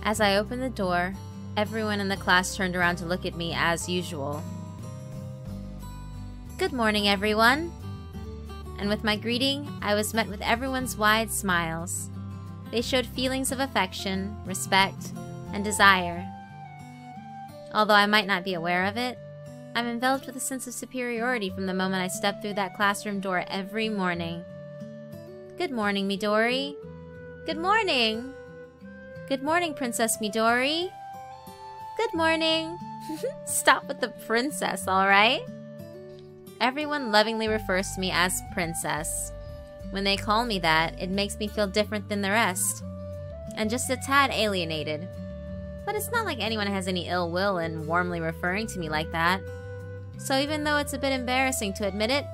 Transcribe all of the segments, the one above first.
As I opened the door, everyone in the class turned around to look at me as usual. Good morning, everyone. And with my greeting, I was met with everyone's wide smiles. They showed feelings of affection, respect, and desire. Although I might not be aware of it, I'm enveloped with a sense of superiority from the moment I step through that classroom door every morning. Good morning, Midori. Good morning. Good morning, Princess Midori. Good morning. Stop with the princess, alright? Everyone lovingly refers to me as Princess. When they call me that, it makes me feel different than the rest, and just a tad alienated. But it's not like anyone has any ill will in warmly referring to me like that. So even though it's a bit embarrassing to admit it,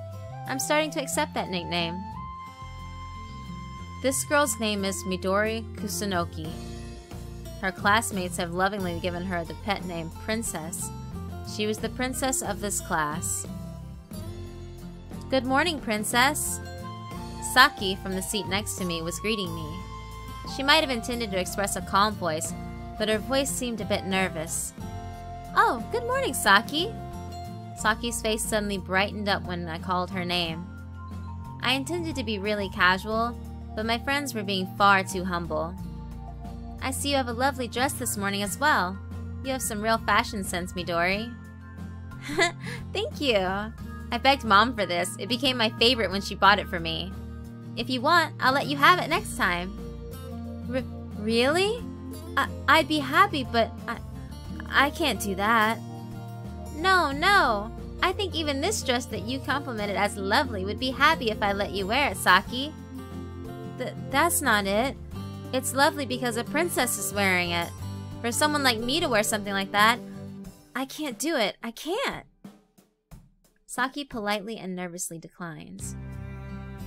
I'm starting to accept that nickname. This girl's name is Midori Kusunoki. Her classmates have lovingly given her the pet name Princess. She was the princess of this class. Good morning, Princess. Saki, from the seat next to me, was greeting me. She might have intended to express a calm voice, but her voice seemed a bit nervous. Oh, good morning, Saki. Saki's face suddenly brightened up when I called her name. I intended to be really casual, but my friends were being far too humble. I see you have a lovely dress this morning as well. You have some real fashion sense, Midori. Thank you. I begged Mom for this. It became my favorite when she bought it for me. If you want, I'll let you have it next time. Really? I'd be happy, but I can't do that. No. I think even this dress that you complimented as lovely would be happy if I let you wear it, Saki. That's not it. It's lovely because a princess is wearing it. For someone like me to wear something like that, I can't do it. I can't. Saki politely and nervously declines.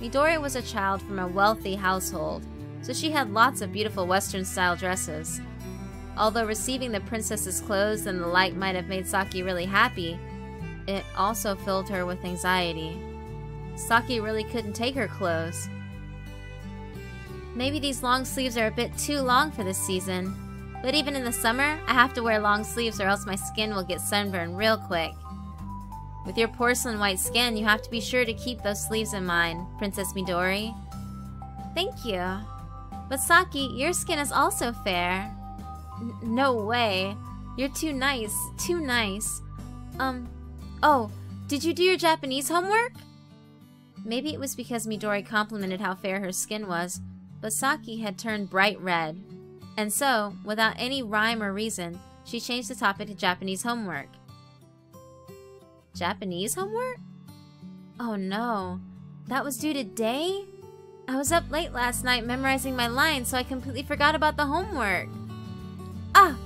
Midori was a child from a wealthy household, so she had lots of beautiful Western-style dresses. Although receiving the princess's clothes and the like might have made Saki really happy, it also filled her with anxiety. Saki really couldn't take her clothes. Maybe these long sleeves are a bit too long for this season, but even in the summer, I have to wear long sleeves or else my skin will get sunburned real quick. With your porcelain white skin, you have to be sure to keep those sleeves in mind, Princess Midori. Thank you. But Saki, your skin is also fair. No way. You're too nice. Too nice. Oh, did you do your Japanese homework? Maybe it was because Midori complimented how fair her skin was, but Saki had turned bright red. And so, without any rhyme or reason, she changed the topic to Japanese homework. Japanese homework? Oh no. That was due today? I was up late last night memorizing my lines, so I completely forgot about the homework. Ah!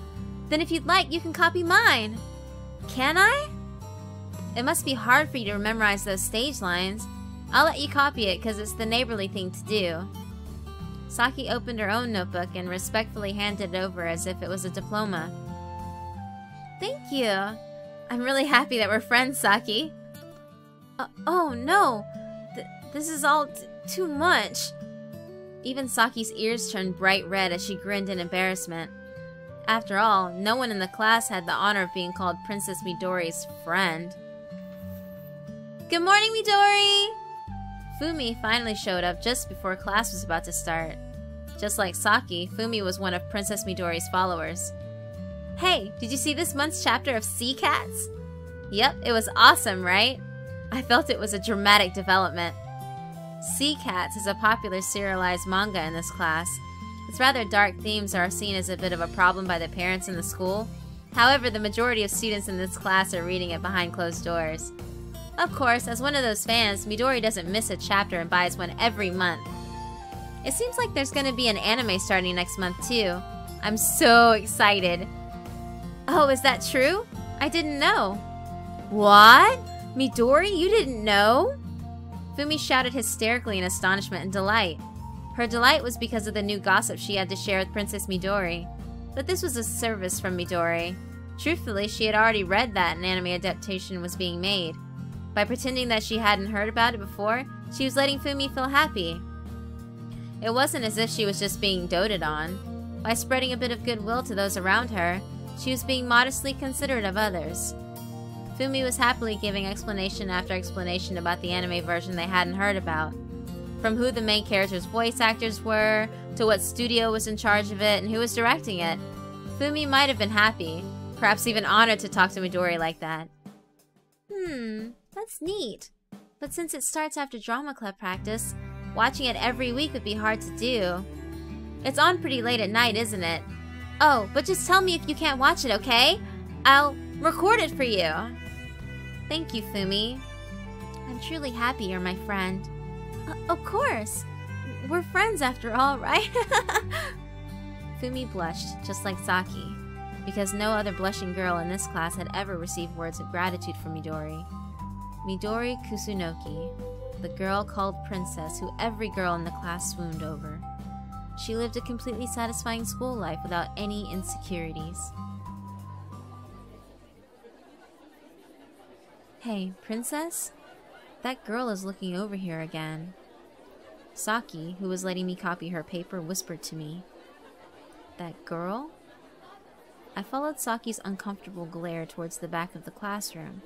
Then if you'd like, you can copy mine. Can I? It must be hard for you to memorize those stage lines. I'll let you copy it because it's the neighborly thing to do. Saki opened her own notebook and respectfully handed it over as if it was a diploma. Thank you. I'm really happy that we're friends, Saki. Oh no. This is all too much. Even Saki's ears turned bright red as she grinned in embarrassment. After all, no one in the class had the honor of being called Princess Midori's friend. Good morning, Midori! Fumi finally showed up just before class was about to start. Just like Saki, Fumi was one of Princess Midori's followers. Hey, did you see this month's chapter of Sea Cats? Yep, it was awesome, right? I felt it was a dramatic development. Sea Cats is a popular serialized manga in this class. Its rather dark themes are seen as a bit of a problem by the parents in the school. However, the majority of students in this class are reading it behind closed doors. Of course, as one of those fans, Midori doesn't miss a chapter and buys one every month. It seems like there's gonna be an anime starting next month too. I'm so excited. Oh, is that true? I didn't know. What? Midori, you didn't know? Fumi shouted hysterically in astonishment and delight. Her delight was because of the new gossip she had to share with Princess Midori. But this was a service from Midori. Truthfully, she had already read that an anime adaptation was being made. By pretending that she hadn't heard about it before, she was letting Fumi feel happy. It wasn't as if she was just being doted on. By spreading a bit of goodwill to those around her, she was being modestly considerate of others. Fumi was happily giving explanation after explanation about the anime version they hadn't heard about. From who the main characters' voice actors were, to what studio was in charge of it, and who was directing it. Fumi might have been happy, perhaps even honored to talk to Midori like that. That's neat. But since it starts after drama club practice, watching it every week would be hard to do. It's on pretty late at night, isn't it? Oh, but just tell me if you can't watch it, okay? I'll record it for you. Thank you, Fumi. I'm truly happy you're my friend. Of course. We're friends after all, right? Fumi blushed, just like Saki, because no other blushing girl in this class had ever received words of gratitude from Midori. Midori Kusunoki, the girl called Princess who every girl in the class swooned over. She lived a completely satisfying school life without any insecurities. Hey, Princess? That girl is looking over here again. Saki, who was letting me copy her paper, whispered to me. That girl? I followed Saki's uncomfortable glare towards the back of the classroom.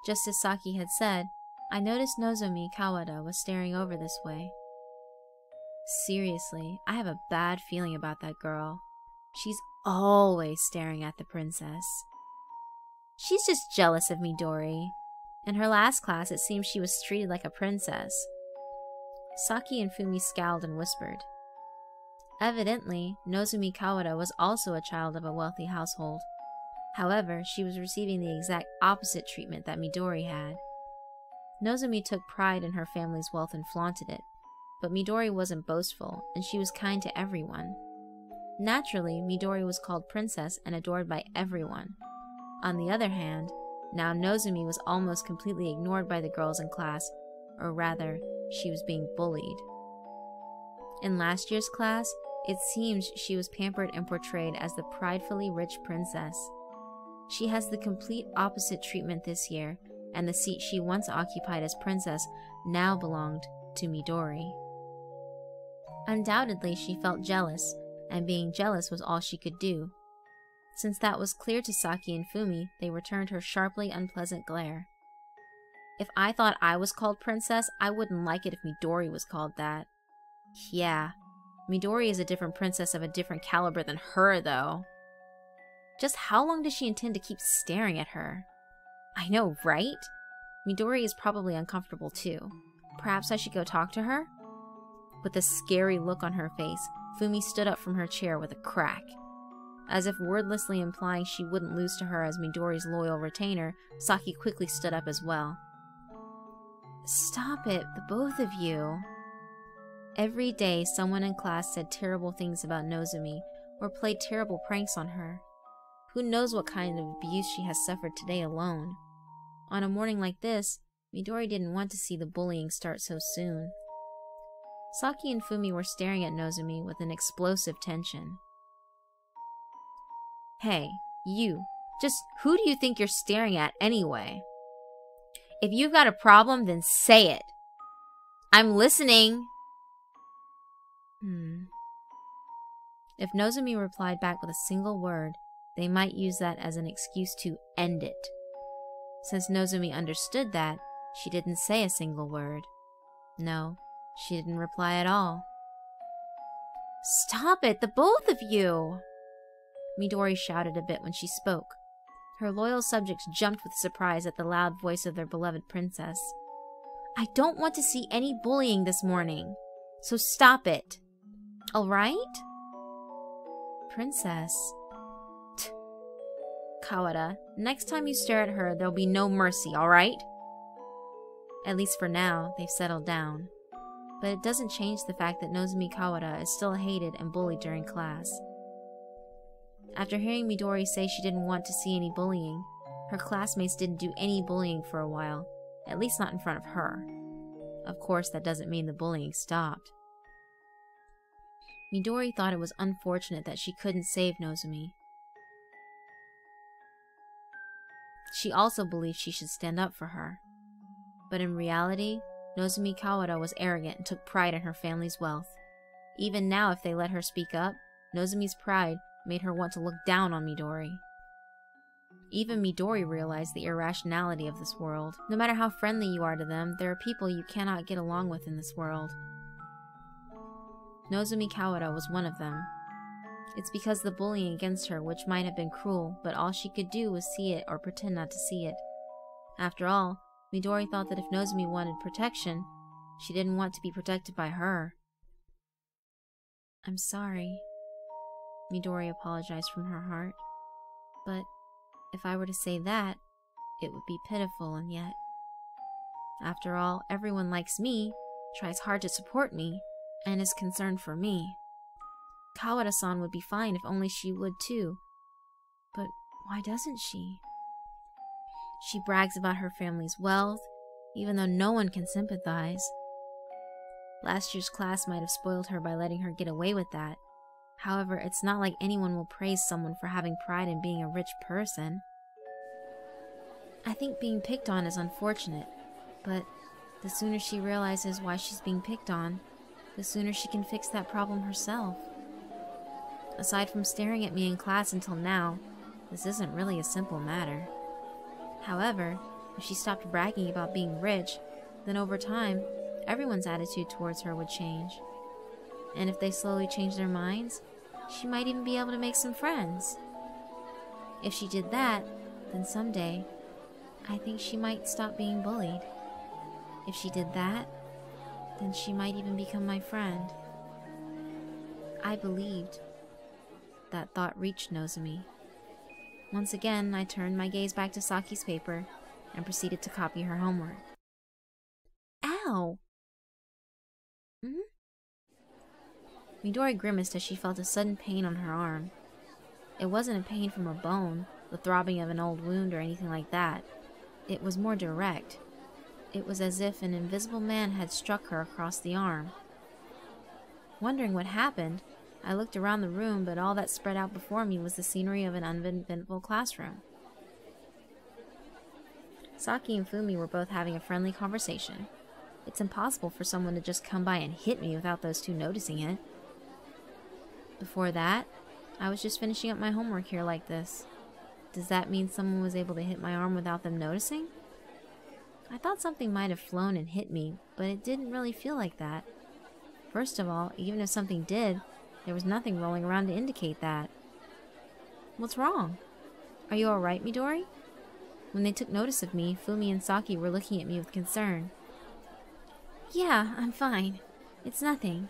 Just as Saki had said, I noticed Nozomi Kawada was staring over this way. Seriously, I have a bad feeling about that girl. She's always staring at the princess. She's just jealous of Midori. In her last class, it seemed she was treated like a princess. Saki and Fumi scowled and whispered. Evidently, Nozomi Kawada was also a child of a wealthy household. However, she was receiving the exact opposite treatment that Midori had. Nozomi took pride in her family's wealth and flaunted it, but Midori wasn't boastful, and she was kind to everyone. Naturally, Midori was called Princess and adored by everyone. On the other hand, now Nozomi was almost completely ignored by the girls in class, or rather, she was being bullied. In last year's class, it seems she was pampered and portrayed as the pridefully rich princess. She has the complete opposite treatment this year, and the seat she once occupied as princess now belonged to Midori. Undoubtedly, she felt jealous, and being jealous was all she could do. Since that was clear to Saki and Fumi, they returned her sharply unpleasant glare. If I thought I was called princess, I wouldn't like it if Midori was called that. Yeah, Midori is a different princess of a different caliber than her, though. Just how long does she intend to keep staring at her? I know, right? Midori is probably uncomfortable too. Perhaps I should go talk to her? With a scary look on her face, Fumi stood up from her chair with a crack. As if wordlessly implying she wouldn't lose to her as Midori's loyal retainer, Saki quickly stood up as well. Stop it, the both of you. Every day, someone in class said terrible things about Nozomi, or played terrible pranks on her. Who knows what kind of abuse she has suffered today alone. On a morning like this, Midori didn't want to see the bullying start so soon. Saki and Fumi were staring at Nozomi with an explosive tension. Hey, you. Just who do you think you're staring at anyway? If you've got a problem, then say it. I'm listening. If Nozomi replied back with a single word, they might use that as an excuse to end it. Since Nozomi understood that, she didn't say a single word. No, she didn't reply at all. Stop it, the both of you! Midori shouted a bit when she spoke. Her loyal subjects jumped with surprise at the loud voice of their beloved princess. I don't want to see any bullying this morning, so stop it. All right? Princess. Kawada, next time you stare at her, there'll be no mercy, all right? At least for now, they've settled down. But it doesn't change the fact that Nozomi Kawada is still hated and bullied during class. After hearing Midori say she didn't want to see any bullying, her classmates didn't do any bullying for a while, at least not in front of her. Of course, that doesn't mean the bullying stopped. Midori thought it was unfortunate that she couldn't save Nozomi. She also believed she should stand up for her. But in reality, Nozomi Kawada was arrogant and took pride in her family's wealth. Even now, if they let her speak up, Nozomi's pride made her want to look down on Midori. Even Midori realized the irrationality of this world. No matter how friendly you are to them, there are people you cannot get along with in this world. Nozomi Kawada was one of them. It's because the bullying against her, which might have been cruel, but all she could do was see it or pretend not to see it. After all, Midori thought that if Nozomi wanted protection, she didn't want to be protected by her. "I'm sorry," Midori apologized from her heart. "But if I were to say that, it would be pitiful, and yet. After all, everyone likes me, tries hard to support me, and is concerned for me. Kawada-san would be fine if only she would too. But why doesn't she? She brags about her family's wealth, even though no one can sympathize. Last year's class might have spoiled her by letting her get away with that. However, it's not like anyone will praise someone for having pride in being a rich person. I think being picked on is unfortunate, but the sooner she realizes why she's being picked on, the sooner she can fix that problem herself. Aside from staring at me in class until now, this isn't really a simple matter. However, if she stopped bragging about being rich, then over time, everyone's attitude towards her would change. And if they slowly change their minds, she might even be able to make some friends. If she did that, then someday, I think she might stop being bullied. If she did that, then she might even become my friend." I believed. That thought reached Nozomi. Once again, I turned my gaze back to Saki's paper and proceeded to copy her homework. Ow! Midori grimaced as she felt a sudden pain on her arm. It wasn't a pain from a bone, the throbbing of an old wound or anything like that. It was more direct. It was as if an invisible man had struck her across the arm. Wondering what happened, I looked around the room, but all that spread out before me was the scenery of an uneventful classroom. Saki and Fumi were both having a friendly conversation. It's impossible for someone to just come by and hit me without those two noticing it. Before that, I was just finishing up my homework here like this. Does that mean someone was able to hit my arm without them noticing? I thought something might have flown and hit me, but it didn't really feel like that. First of all, even if something did, there was nothing rolling around to indicate that. What's wrong? Are you alright, Midori? When they took notice of me, Fumi and Saki were looking at me with concern. Yeah, I'm fine. It's nothing.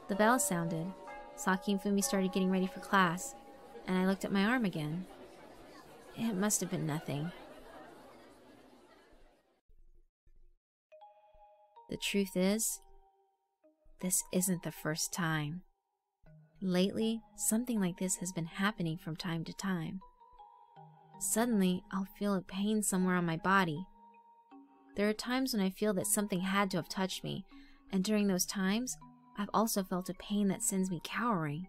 The bell sounded. Saki and Fumi started getting ready for class, and I looked at my arm again. It must have been nothing. The truth is, this isn't the first time. Lately, something like this has been happening from time to time. Suddenly, I'll feel a pain somewhere on my body. There are times when I feel that something had to have touched me, and during those times, I've also felt a pain that sends me cowering.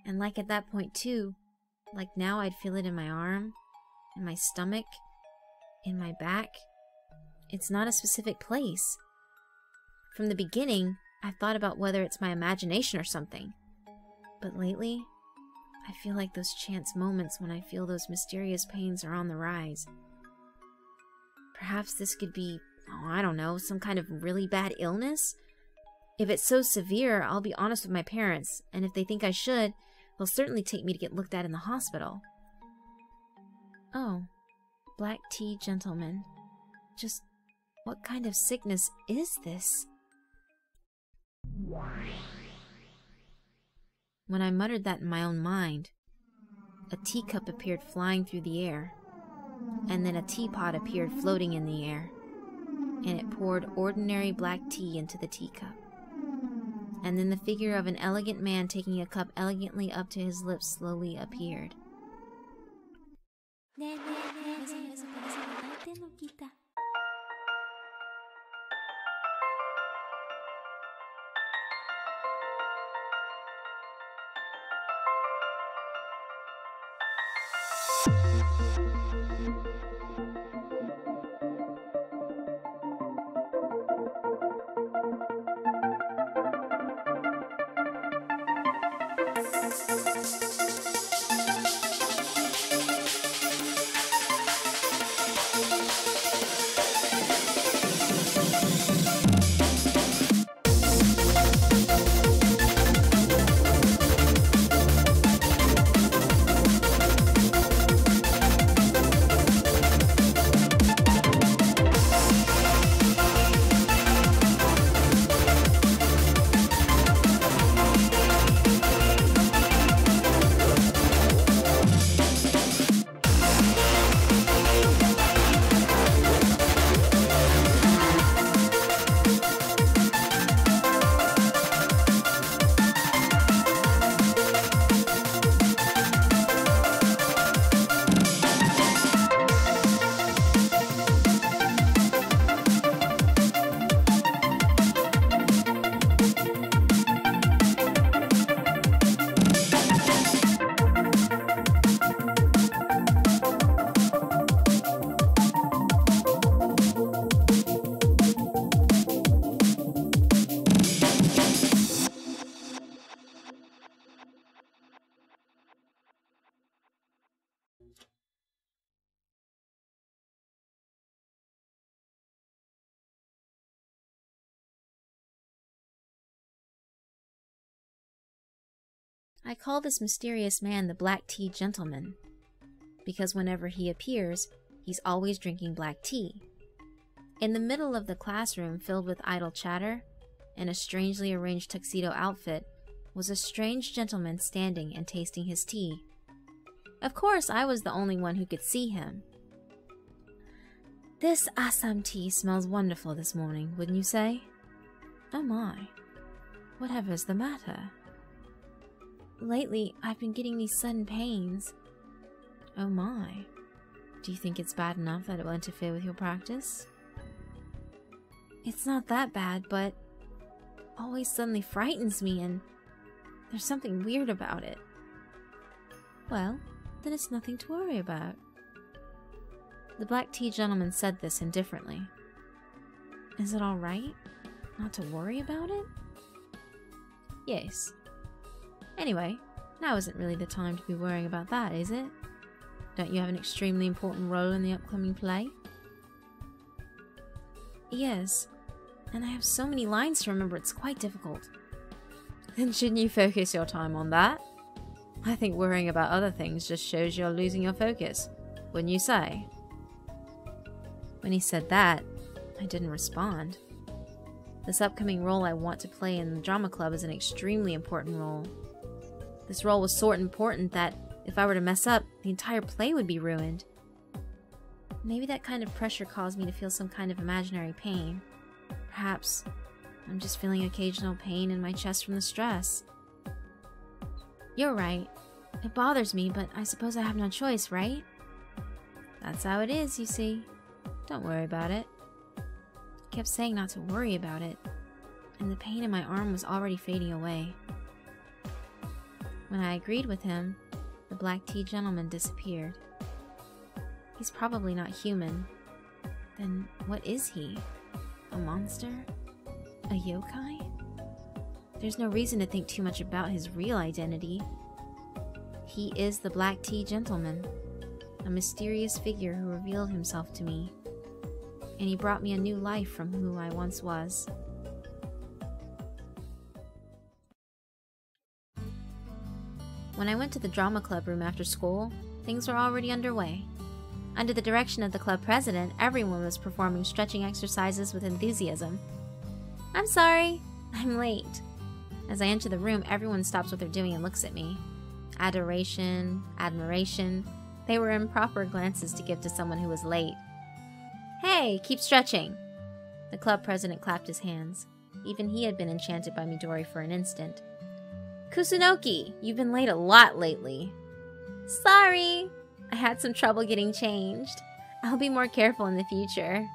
And like at that point too, like now I'd feel it in my arm, in my stomach, in my back. It's not a specific place. From the beginning, I've thought about whether it's my imagination or something. But lately, I feel like those chance moments when I feel those mysterious pains are on the rise. Perhaps this could be, I don't know, some kind of really bad illness? If it's so severe, I'll be honest with my parents, and if they think I should, they'll certainly take me to get looked at in the hospital. Oh, black tea gentleman. Just what kind of sickness is this? When I muttered that in my own mind, a teacup appeared flying through the air, and then a teapot appeared floating in the air, and it poured ordinary black tea into the teacup. And then the figure of an elegant man taking a cup elegantly up to his lips slowly appeared. I call this mysterious man the Black Tea Gentleman, because whenever he appears, he's always drinking black tea. In the middle of the classroom filled with idle chatter, in a strangely arranged tuxedo outfit, was a strange gentleman standing and tasting his tea. Of course, I was the only one who could see him. This Assam tea smells wonderful this morning, wouldn't you say? Oh my, whatever's the matter? Lately, I've been getting these sudden pains. Oh my, do you think it's bad enough that it will interfere with your practice? It's not that bad, but always suddenly frightens me, and there's something weird about it. Well, then it's nothing to worry about. The Black Tea Gentleman said this indifferently. Is it all right not to worry about it? Yes. Anyway, now isn't really the time to be worrying about that, is it? Don't you have an extremely important role in the upcoming play? Yes, and I have so many lines to remember it's quite difficult. Then shouldn't you focus your time on that? I think worrying about other things just shows you're losing your focus, wouldn't you say? When he said that, I didn't respond. This upcoming role I want to play in the drama club is an extremely important role. This role was so important that if I were to mess up, the entire play would be ruined. Maybe that kind of pressure caused me to feel some kind of imaginary pain. Perhaps I'm just feeling occasional pain in my chest from the stress. You're right. It bothers me, but I suppose I have no choice, right? That's how it is, you see. Don't worry about it. I kept saying not to worry about it, and the pain in my arm was already fading away. When I agreed with him, the Black Tea Gentleman disappeared. He's probably not human. Then what is he? A monster? A yokai? There's no reason to think too much about his real identity. He is the Black Tea Gentleman, a mysterious figure who revealed himself to me, and he brought me a new life from who I once was. When I went to the drama club room after school, things were already underway. Under the direction of the club president, everyone was performing stretching exercises with enthusiasm. I'm sorry, I'm late. As I enter the room, everyone stops what they're doing and looks at me. Adoration, admiration, they were improper glances to give to someone who was late. Hey, keep stretching! The club president clapped his hands. Even he had been enchanted by Midori for an instant. Kusunoki, you've been late a lot lately. Sorry, I had some trouble getting changed. I'll be more careful in the future,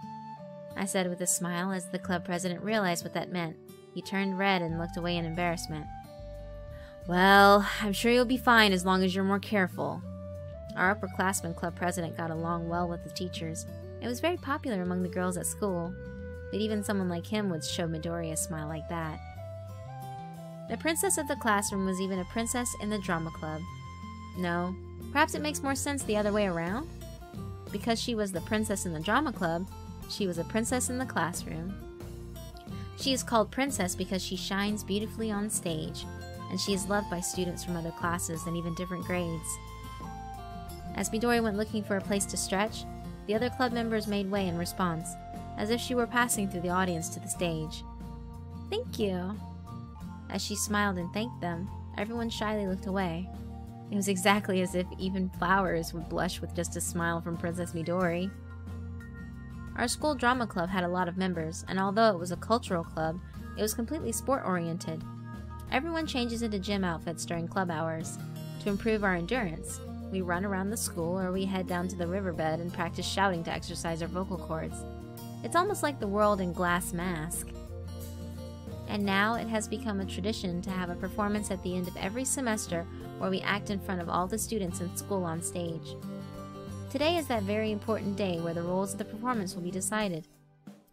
I said with a smile as the club president realized what that meant. He turned red and looked away in embarrassment. Well, I'm sure you'll be fine as long as you're more careful. Our upperclassman club president got along well with the teachers. It was very popular among the girls at school, but even someone like him would show Midori a smile like that. The princess of the classroom was even a princess in the drama club. No, perhaps it makes more sense the other way around? Because she was the princess in the drama club, she was a princess in the classroom. She is called princess because she shines beautifully on stage, and she is loved by students from other classes and even different grades. As Midori went looking for a place to stretch, the other club members made way in response, as if she were passing through the audience to the stage. Thank you. As she smiled and thanked them, everyone shyly looked away. It was exactly as if even flowers would blush with just a smile from Princess Midori. Our school drama club had a lot of members, and although it was a cultural club, it was completely sport-oriented. Everyone changes into gym outfits during club hours. To improve our endurance, we run around the school or we head down to the riverbed and practice shouting to exercise our vocal cords. It's almost like the world in glass mask. And now it has become a tradition to have a performance at the end of every semester where we act in front of all the students in school on stage. Today is that very important day where the roles of the performance will be decided.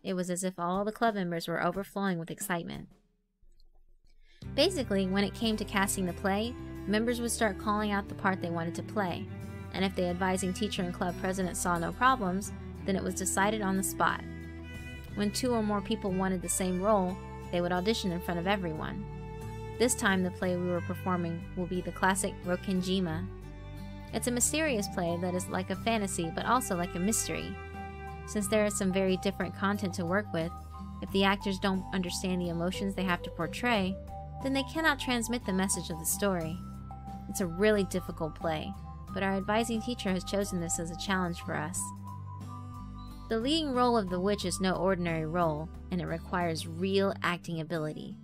It was as if all the club members were overflowing with excitement. Basically, when it came to casting the play, members would start calling out the part they wanted to play, and if the advising teacher and club president saw no problems, then it was decided on the spot. When 2 or more people wanted the same role, they would audition in front of everyone. This time the play we were performing will be the classic Rokenjima. It's a mysterious play that is like a fantasy but also like a mystery. Since there is some very different content to work with, if the actors don't understand the emotions they have to portray, then they cannot transmit the message of the story. It's a really difficult play, but our advising teacher has chosen this as a challenge for us. The leading role of the witch is no ordinary role, and it requires real acting ability.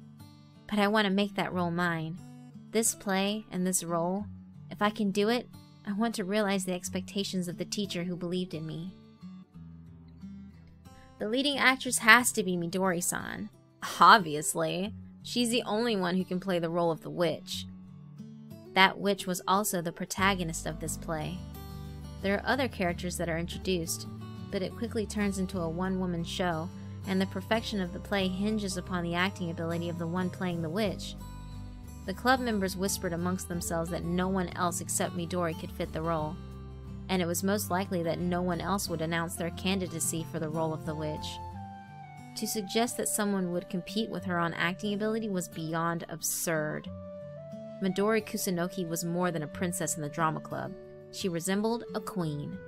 But I want to make that role mine. This play and this role, if I can do it, I want to realize the expectations of the teacher who believed in me. The leading actress has to be Midori-san. Obviously, she's the only one who can play the role of the witch. That witch was also the protagonist of this play. There are other characters that are introduced, but it quickly turns into a one-woman show, and the perfection of the play hinges upon the acting ability of the one playing the witch. The club members whispered amongst themselves that no one else except Midori could fit the role, and it was most likely that no one else would announce their candidacy for the role of the witch. To suggest that someone would compete with her on acting ability was beyond absurd. Midori Kusunoki was more than a princess in the drama club. She resembled a queen.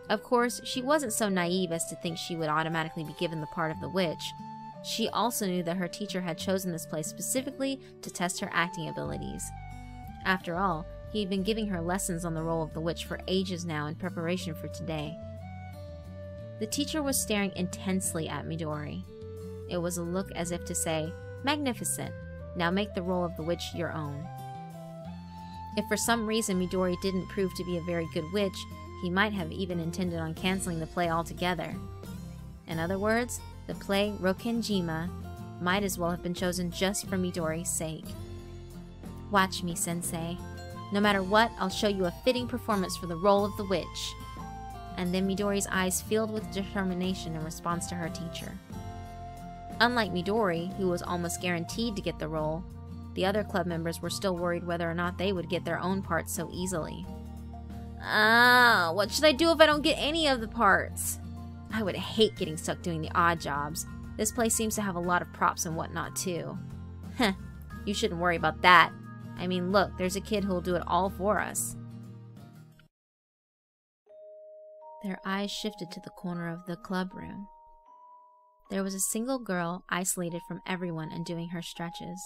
Of course, she wasn't so naive as to think she would automatically be given the part of the witch. She also knew that her teacher had chosen this play specifically to test her acting abilities. After all, he had been giving her lessons on the role of the witch for ages now in preparation for today. The teacher was staring intensely at Midori. It was a look as if to say, "Magnificent. Now make the role of the witch your own." If for some reason Midori didn't prove to be a very good witch, he might have even intended on canceling the play altogether. In other words, the play Rokenjima might as well have been chosen just for Midori's sake. Watch me, sensei. No matter what, I'll show you a fitting performance for the role of the witch. And then Midori's eyes filled with determination in response to her teacher. Unlike Midori, who was almost guaranteed to get the role, the other club members were still worried whether or not they would get their own parts so easily. What should I do if I don't get any of the parts? I would hate getting stuck doing the odd jobs. This place seems to have a lot of props and whatnot too. Heh, you shouldn't worry about that. I mean, look, there's a kid who'll do it all for us. Their eyes shifted to the corner of the club room. There was a single girl isolated from everyone and doing her stretches.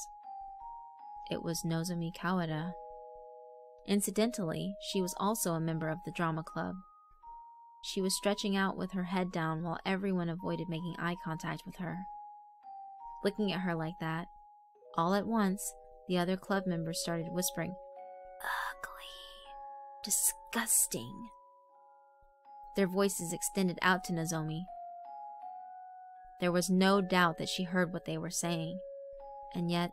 It was Nozomi Kawada. Incidentally, she was also a member of the drama club. She was stretching out with her head down while everyone avoided making eye contact with her. Looking at her like that, all at once, the other club members started whispering, "Ugly. Disgusting." Their voices extended out to Nozomi. There was no doubt that she heard what they were saying, and yet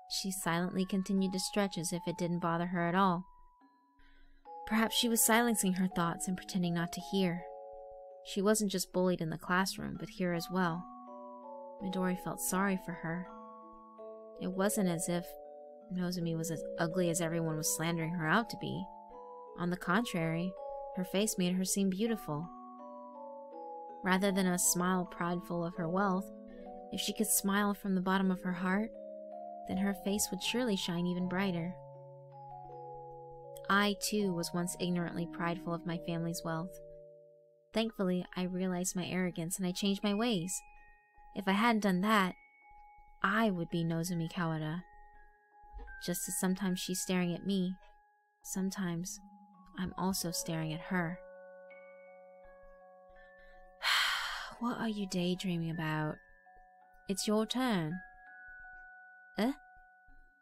she silently continued to stretch as if it didn't bother her at all. Perhaps she was silencing her thoughts and pretending not to hear. She wasn't just bullied in the classroom, but here as well. Midori felt sorry for her. It wasn't as if Nozomi was as ugly as everyone was slandering her out to be. On the contrary, her face made her seem beautiful. Rather than a smile prideful of her wealth, if she could smile from the bottom of her heart, then her face would surely shine even brighter. I, too, was once ignorantly prideful of my family's wealth. Thankfully, I realized my arrogance and I changed my ways. If I hadn't done that, I would be Nozomi Kawada. Just as sometimes she's staring at me, sometimes I'm also staring at her. What are you daydreaming about? It's your turn.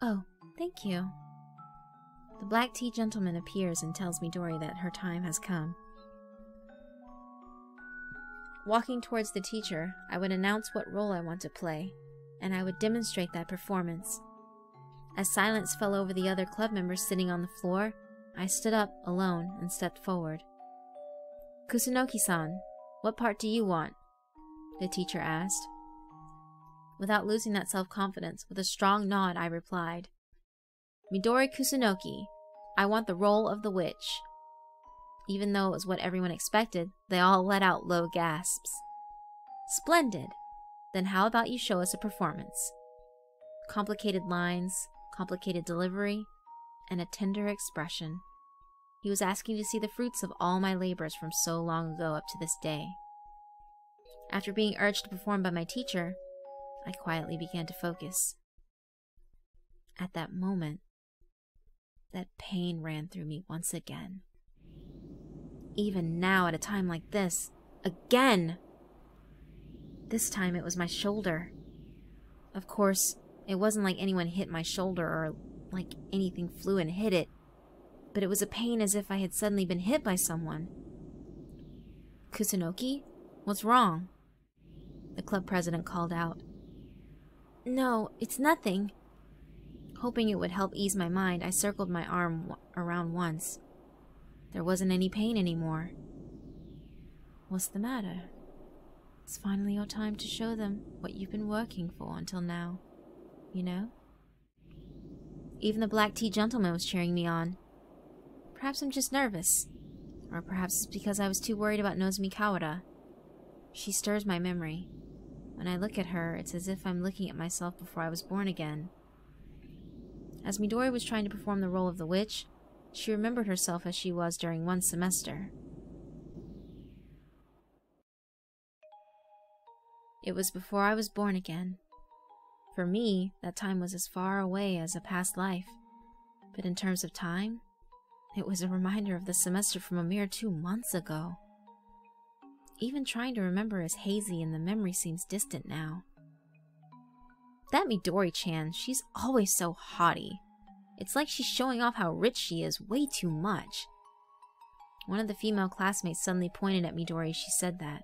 Oh, thank you. The black tea gentleman appears and tells Midori that her time has come. Walking towards the teacher, I would announce what role I want to play, and I would demonstrate that performance. As silence fell over the other club members sitting on the floor, I stood up alone and stepped forward. "Kusunoki-san, what part do you want?" the teacher asked. Without losing that self-confidence, with a strong nod, I replied, "Midori Kusunoki, I want the role of the witch." Even though it was what everyone expected, they all let out low gasps. "Splendid! Then how about you show us a performance?" Complicated lines, complicated delivery, and a tender expression. He was asking to see the fruits of all my labors from so long ago up to this day. After being urged to perform by my teacher, I quietly began to focus. At that moment, that pain ran through me once again. Even now, at a time like this, again! This time it was my shoulder. Of course, it wasn't like anyone hit my shoulder or like anything flew and hit it, but it was a pain as if I had suddenly been hit by someone. "Kusunoki? What's wrong?" The club president called out. "No, it's nothing." Hoping it would help ease my mind, I circled my arm around once. There wasn't any pain anymore. "What's the matter? It's finally your time to show them what you've been working for until now, you know?" Even the black tea gentleman was cheering me on. Perhaps I'm just nervous. Or perhaps it's because I was too worried about Nozomi Kawada. She stirs my memory. When I look at her, it's as if I'm looking at myself before I was born again. As Midori was trying to perform the role of the witch, she remembered herself as she was during one semester. It was before I was born again. For me, that time was as far away as a past life. But in terms of time, it was a reminder of the semester from a mere 2 months ago. Even trying to remember is hazy and the memory seems distant now. That Midori-chan, she's always so haughty. It's like she's showing off how rich she is way too much. One of the female classmates suddenly pointed at Midori as she said that.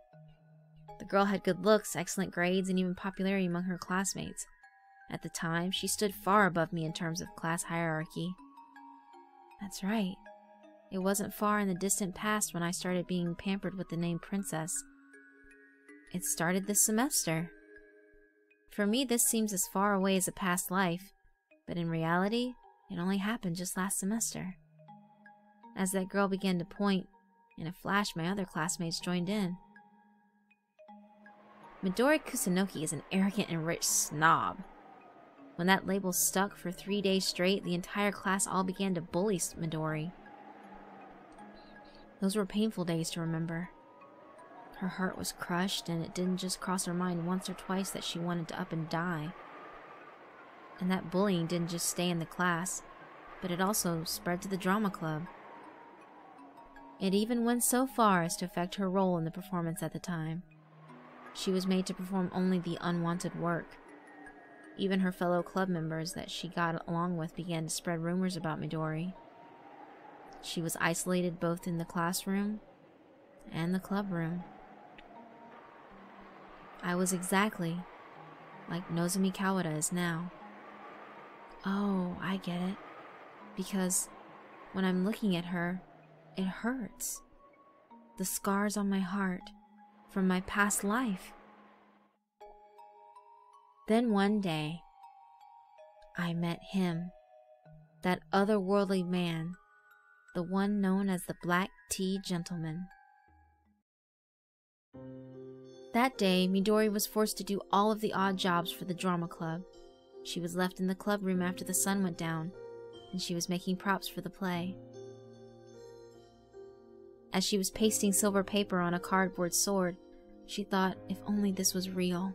The girl had good looks, excellent grades, and even popularity among her classmates. At the time, she stood far above me in terms of class hierarchy. That's right. It wasn't far in the distant past when I started being pampered with the name Princess. It started this semester. For me, this seems as far away as a past life, but in reality, it only happened just last semester. As that girl began to point, in a flash my other classmates joined in. Midori Kusunoki is an arrogant and rich snob. When that label stuck for 3 days straight, the entire class all began to bully Midori. Those were painful days to remember. Her heart was crushed, and it didn't just cross her mind once or twice that she wanted to up and die. And that bullying didn't just stay in the class, but it also spread to the drama club. It even went so far as to affect her role in the performance at the time. She was made to perform only the unwanted work. Even her fellow club members that she got along with began to spread rumors about Midori. She was isolated both in the classroom and the club room. I was exactly like Nozomi Kawada is now. Oh, I get it. Because when I'm looking at her, it hurts. The scars on my heart from my past life. Then one day, I met him, that otherworldly man, the one known as the Black Tea Gentleman. That day, Midori was forced to do all of the odd jobs for the drama club. She was left in the club room after the sun went down, and she was making props for the play. As she was pasting silver paper on a cardboard sword, she thought if only this was real.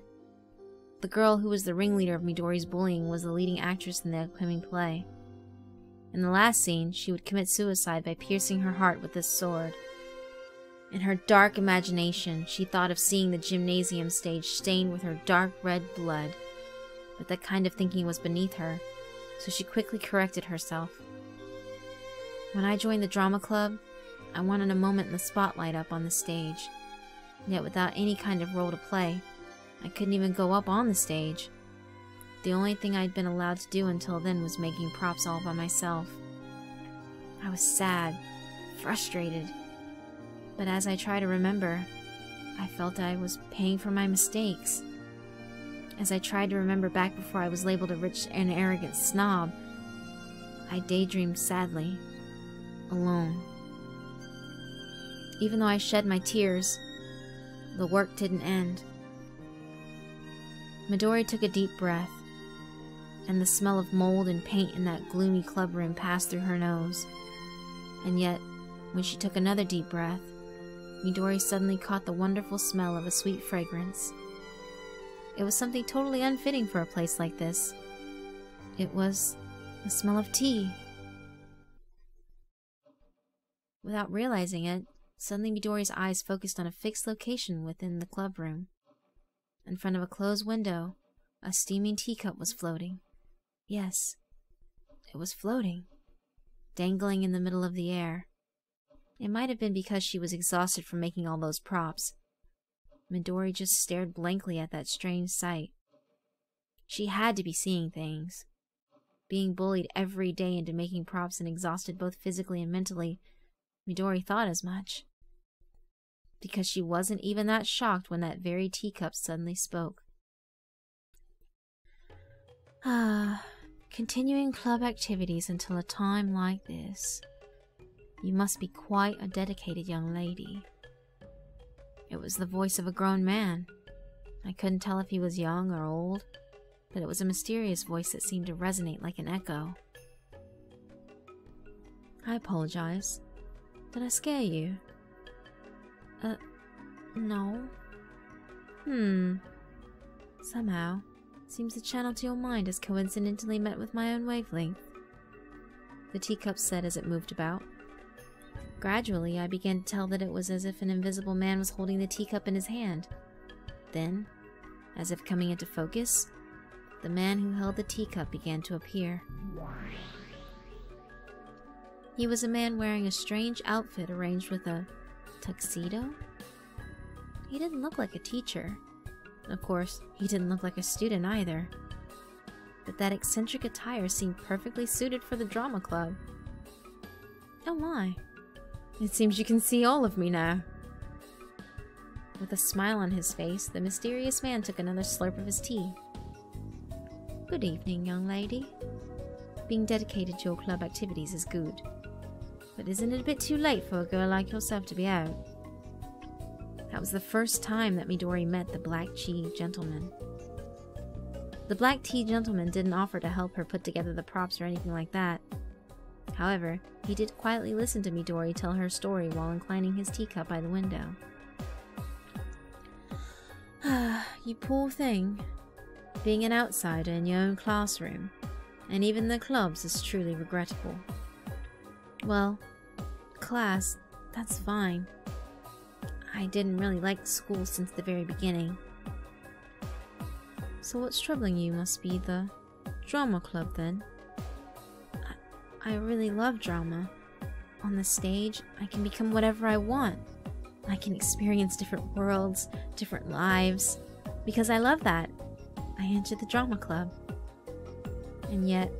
The girl who was the ringleader of Midori's bullying was the leading actress in the upcoming play. In the last scene, she would commit suicide by piercing her heart with this sword. In her dark imagination, she thought of seeing the gymnasium stage stained with her dark red blood. But that kind of thinking was beneath her, so she quickly corrected herself. When I joined the drama club, I wanted a moment in the spotlight up on the stage. Yet without any kind of role to play, I couldn't even go up on the stage. The only thing I'd been allowed to do until then was making props all by myself. I was sad, frustrated. But as I try to remember, I felt I was paying for my mistakes. As I tried to remember back before I was labeled a rich and arrogant snob, I daydreamed sadly, alone. Even though I shed my tears, the work didn't end. Midori took a deep breath. and the smell of mold and paint in that gloomy club room passed through her nose. And yet, when she took another deep breath, Midori suddenly caught the wonderful smell of a sweet fragrance. It was something totally unfitting for a place like this. It was the smell of tea. Without realizing it, suddenly Midori's eyes focused on a fixed location within the club room. In front of a closed window, a steaming teacup was floating. Yes, it was floating, dangling in the middle of the air. It might have been because she was exhausted from making all those props. Midori just stared blankly at that strange sight. She had to be seeing things. Being bullied every day into making props and exhausted both physically and mentally, Midori thought as much. Because she wasn't even that shocked when that very teacup suddenly spoke. Continuing club activities until a time like this. You must be quite a dedicated young lady. It was the voice of a grown man. I couldn't tell if he was young or old, but it was a mysterious voice that seemed to resonate like an echo. I apologize. Did I scare you? No. Somehow, seems the channel to your mind has coincidentally met with my own wavelength. The teacup said as it moved about. Gradually, I began to tell that it was as if an invisible man was holding the teacup in his hand. Then, as if coming into focus, the man who held the teacup began to appear. He was a man wearing a strange outfit arranged with a tuxedo. He didn't look like a teacher. Of course, he didn't look like a student either. But that eccentric attire seemed perfectly suited for the drama club. Oh my. It seems you can see all of me now. With a smile on his face, the mysterious man took another slurp of his tea. Good evening, young lady. Being dedicated to your club activities is good. But isn't it a bit too late for a girl like yourself to be out? That was the first time that Midori met the black tea gentleman. The black tea gentleman didn't offer to help her put together the props or anything like that. However, he did quietly listen to Midori tell her story while inclining his teacup by the window. You poor thing. Being an outsider in your own classroom, and even the clubs, is truly regrettable. Well, class, that's fine. I didn't really like school since the very beginning. So what's troubling you must be the drama club then. I really love drama. On the stage, I can become whatever I want. I can experience different worlds, different lives. Because I love that, I entered the drama club. And yet,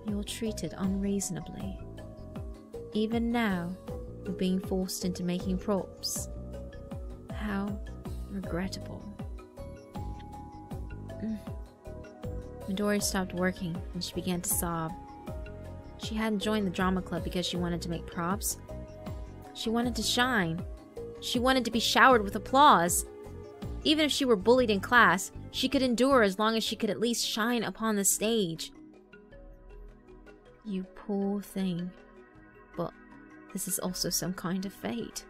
you're treated unreasonably. Even now, you're being forced into making props. How regrettable. Midori stopped working and she began to sob. She hadn't joined the drama club because she wanted to make props. She wanted to shine. She wanted to be showered with applause. Even if she were bullied in class, she could endure as long as she could at least shine upon the stage. You poor thing. But this is also some kind of fate.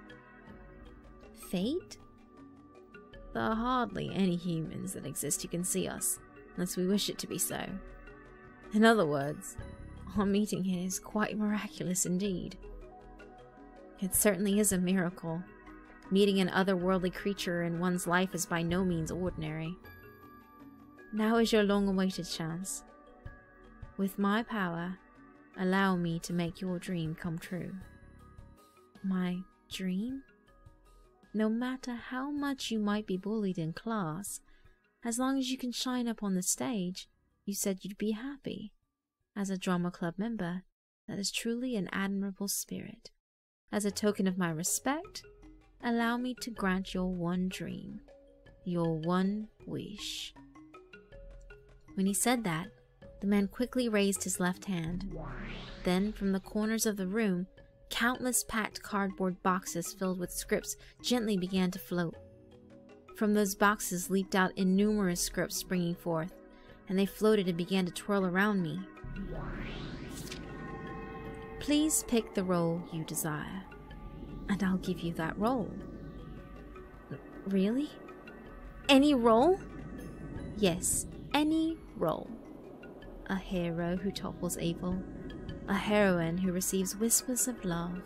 Fate? There are hardly any humans that exist who can see us, unless we wish it to be so. In other words, our meeting here is quite miraculous indeed. It certainly is a miracle. Meeting an otherworldly creature in one's life is by no means ordinary. Now is your long-awaited chance. With my power, allow me to make your dream come true. My dream? No matter how much you might be bullied in class, as long as you can shine up on the stage, you said you'd be happy. As a drama club member, that is truly an admirable spirit. As a token of my respect, allow me to grant your one dream, your one wish. When he said that, the man quickly raised his left hand. Then, from the corners of the room, countless packed cardboard boxes filled with scripts gently began to float. From those boxes leaped out innumerable scripts springing forth, and they floated and began to twirl around me. Please pick the role you desire, and I'll give you that role. Really? Any role? Yes, any role. A hero who topples evil. A heroine who receives whispers of love.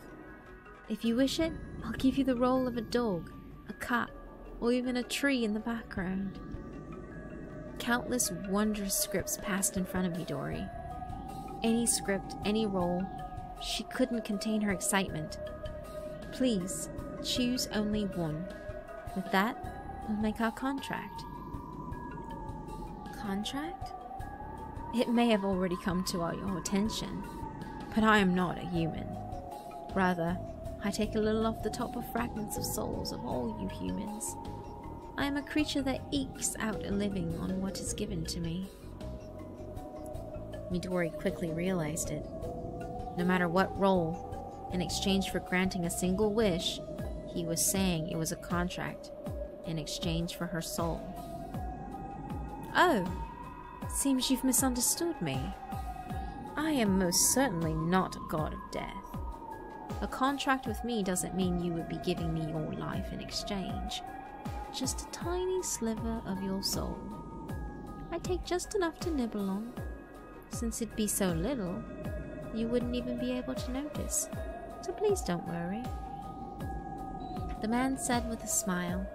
If you wish it, I'll give you the role of a dog, a cat, or even a tree in the background. Countless wondrous scripts passed in front of Midori. Any script, any role, she couldn't contain her excitement. Please, choose only one. With that, we'll make our contract. Contract? It may have already come to your attention, but I am not a human. Rather, I take a little off the top of fragments of souls of all you humans. I am a creature that ekes out a living on what is given to me. Midori quickly realized it. No matter what role, in exchange for granting a single wish, he was saying it was a contract, in exchange for her soul. Oh, seems you've misunderstood me. I am most certainly not a god of death. A contract with me doesn't mean you would be giving me your life in exchange. Just a tiny sliver of your soul. I take just enough to nibble on. Since it'd be so little, you wouldn't even be able to notice. So please don't worry. The man said with a smile.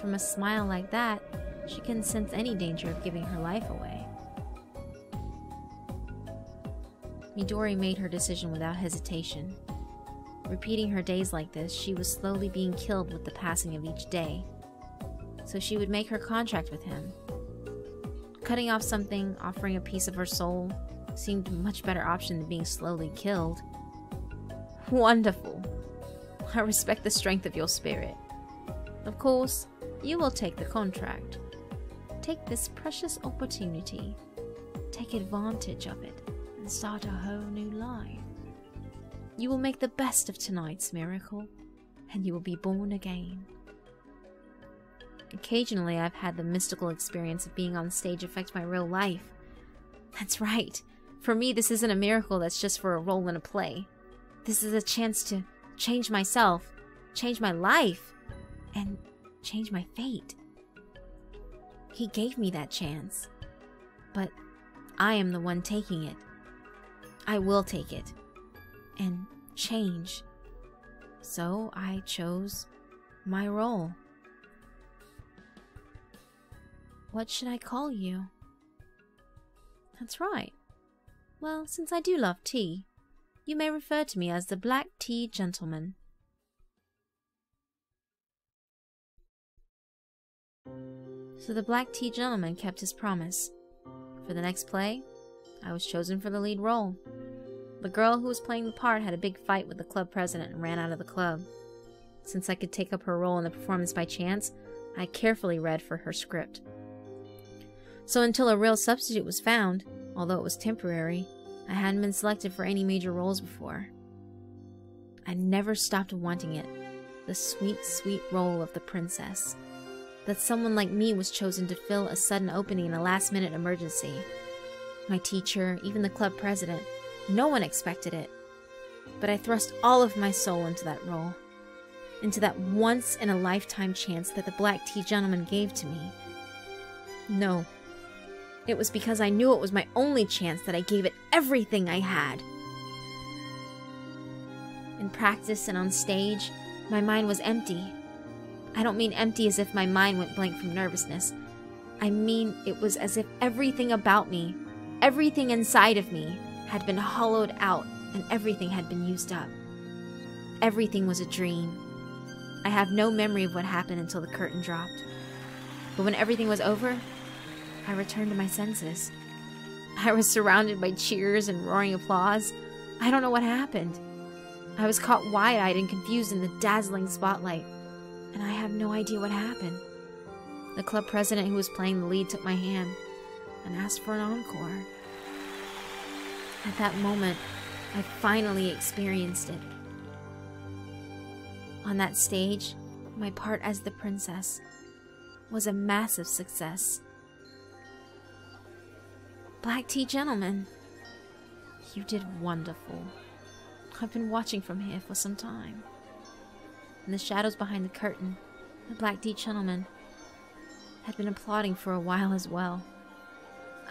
From a smile like that, she couldn't sense any danger of giving her life away. Midori made her decision without hesitation. Repeating her days like this, she was slowly being killed with the passing of each day. So she would make her contract with him. Cutting off something, offering a piece of her soul, seemed a much better option than being slowly killed. Wonderful. I respect the strength of your spirit. Of course, you will take the contract. Take this precious opportunity. Take advantage of it and start a whole new life. You will make the best of tonight's miracle, and you will be born again. Occasionally, I've had the mystical experience of being on stage affect my real life. That's right. For me, this isn't a miracle that's just for a role in a play. This is a chance to change myself, change my life, and change my fate. He gave me that chance, but I am the one taking it. I will take it and change. So I chose my role. What should I call you? That's right. Well, since I do love tea, you may refer to me as the Black Tea Gentleman. So the Black Tea Gentleman kept his promise. For the next play, I was chosen for the lead role. The girl who was playing the part had a big fight with the club president and ran out of the club. Since I could take up her role in the performance by chance, I carefully read for her script. So until a real substitute was found, although it was temporary, I hadn't been selected for any major roles before. I never stopped wanting it. The sweet, sweet role of the princess. That someone like me was chosen to fill a sudden opening in a last-minute emergency. My teacher, even the club president, no one expected it. But I thrust all of my soul into that role. Into that once-in-a-lifetime chance that the Black Tea Gentleman gave to me. No. It was because I knew it was my only chance that I gave it everything I had. In practice and on stage, my mind was empty. I don't mean empty as if my mind went blank from nervousness. I mean it was as if everything about me, everything inside of me, had been hollowed out and everything had been used up. Everything was a dream. I have no memory of what happened until the curtain dropped. But when everything was over, I returned to my senses. I was surrounded by cheers and roaring applause. I don't know what happened. I was caught wide-eyed and confused in the dazzling spotlight, and I have no idea what happened. The club president who was playing the lead took my hand and asked for an encore. At that moment, I finally experienced it. On that stage, my part as the princess was a massive success. Black tea gentleman. You did wonderful. I've been watching from here for some time. In the shadows behind the curtain, the black tea gentleman had been applauding for a while as well.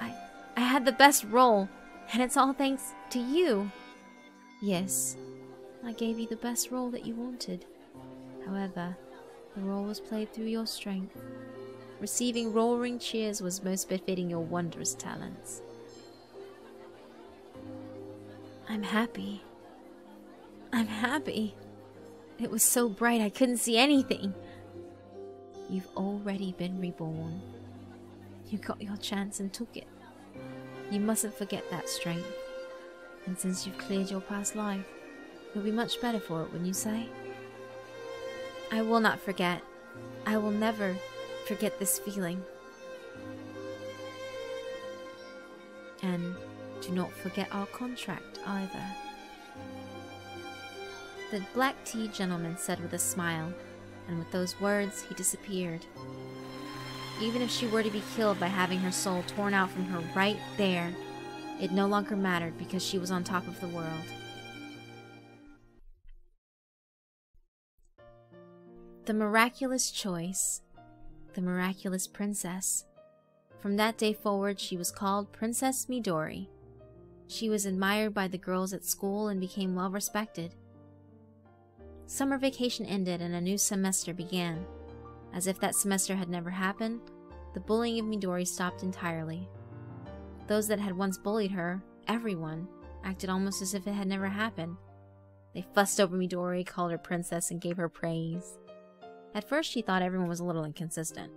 I had the best role, and it's all thanks to you. Yes, I gave you the best role that you wanted. However, the role was played through your strength. Receiving roaring cheers was most befitting your wondrous talents. I'm happy. I'm happy. It was so bright I couldn't see anything. You've already been reborn. You got your chance and took it. You mustn't forget that strength. And since you've cleared your past life, you'll be much better for it, wouldn't you say? I will not forget. I will never forget this feeling. And do not forget our contract either. The black tea gentleman said with a smile, and with those words he disappeared. Even if she were to be killed by having her soul torn out from her right there, it no longer mattered because she was on top of the world. The miraculous choice. The miraculous princess. From that day forward, she was called Princess Midori. She was admired by the girls at school and became well respected. Summer vacation ended and a new semester began. As if that semester had never happened, the bullying of Midori stopped entirely. Those that had once bullied her, everyone, acted almost as if it had never happened. They fussed over Midori, called her princess, and gave her praise. At first she thought everyone was a little inconsistent.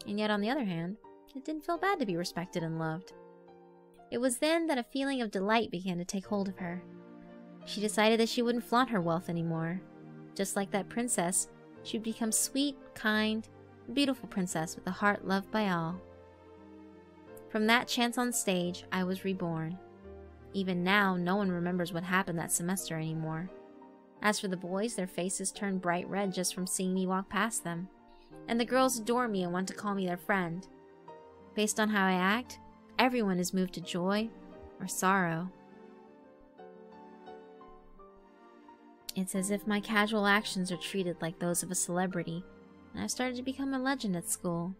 And yet on the other hand, it didn't feel bad to be respected and loved. It was then that a feeling of delight began to take hold of her. She decided that she wouldn't flaunt her wealth anymore. Just like that princess, she would become sweet, kind, beautiful princess with a heart loved by all. From that chance on stage, I was reborn. Even now, no one remembers what happened that semester anymore. As for the boys, their faces turned bright red just from seeing me walk past them. And the girls adore me and want to call me their friend. Based on how I act, everyone is moved to joy or sorrow. It's as if my casual actions are treated like those of a celebrity, and I've started to become a legend at school.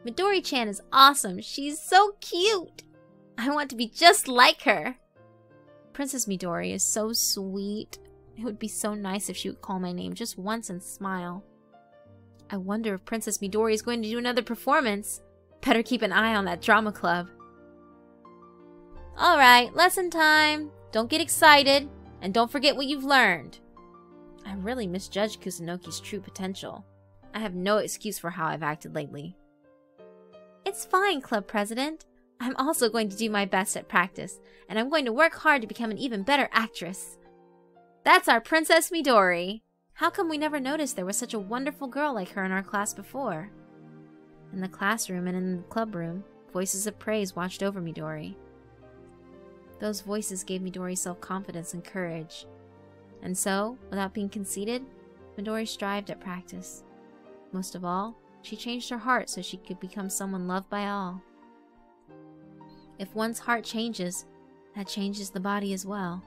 Midori-chan is awesome. She's so cute. I want to be just like her. Princess Midori is so sweet. It would be so nice if she would call my name just once and smile. I wonder if Princess Midori is going to do another performance. Better keep an eye on that drama club. Alright, lesson time. Don't get excited, and don't forget what you've learned. I really misjudged Kusunoki's true potential. I have no excuse for how I've acted lately. It's fine, Club President. I'm also going to do my best at practice, and I'm going to work hard to become an even better actress. That's our Princess Midori. How come we never noticed there was such a wonderful girl like her in our class before? In the classroom and in the club room, voices of praise watched over Midori. Those voices gave Midori self-confidence and courage. And so, without being conceited, Midori strived at practice. Most of all, she changed her heart so she could become someone loved by all. If one's heart changes, that changes the body as well.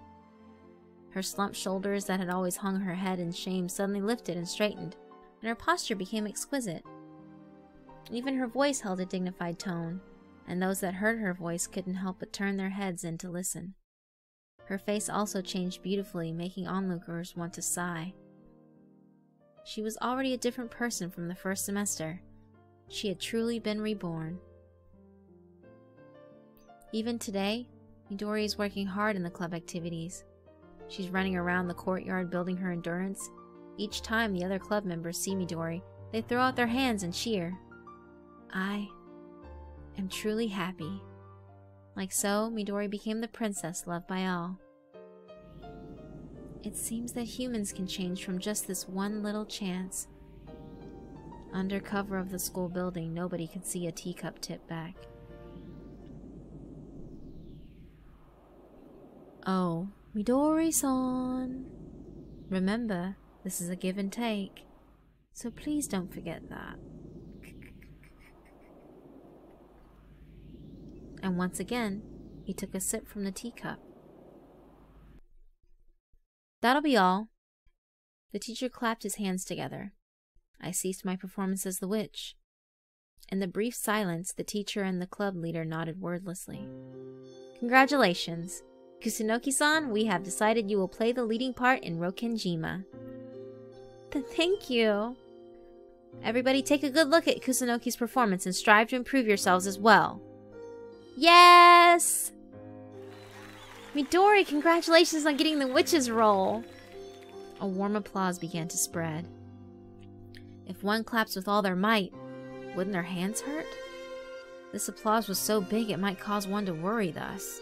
Her slumped shoulders that had always hung her head in shame suddenly lifted and straightened, and her posture became exquisite. Even her voice held a dignified tone, and those that heard her voice couldn't help but turn their heads in to listen. Her face also changed beautifully, making onlookers want to sigh. She was already a different person from the first semester. She had truly been reborn. Even today, Midori is working hard in the club activities. She's running around the courtyard building her endurance. Each time the other club members see Midori, they throw out their hands and cheer. I am truly happy. Like so, Midori became the princess loved by all. It seems that humans can change from just this one little chance. Under cover of the school building, nobody could see a teacup tip back. Oh, Midori-san. Remember, this is a give and take, so please don't forget that. And once again, he took a sip from the teacup. That'll be all. The teacher clapped his hands together. I ceased my performance as the witch. In the brief silence, the teacher and the club leader nodded wordlessly. Congratulations! Kusunoki-san, we have decided you will play the leading part in Rokenjima. Thank you. Everybody take a good look at Kusunoki's performance and strive to improve yourselves as well. Yes! Midori, congratulations on getting the witch's role! A warm applause began to spread. If one claps with all their might, wouldn't their hands hurt? This applause was so big it might cause one to worry thus.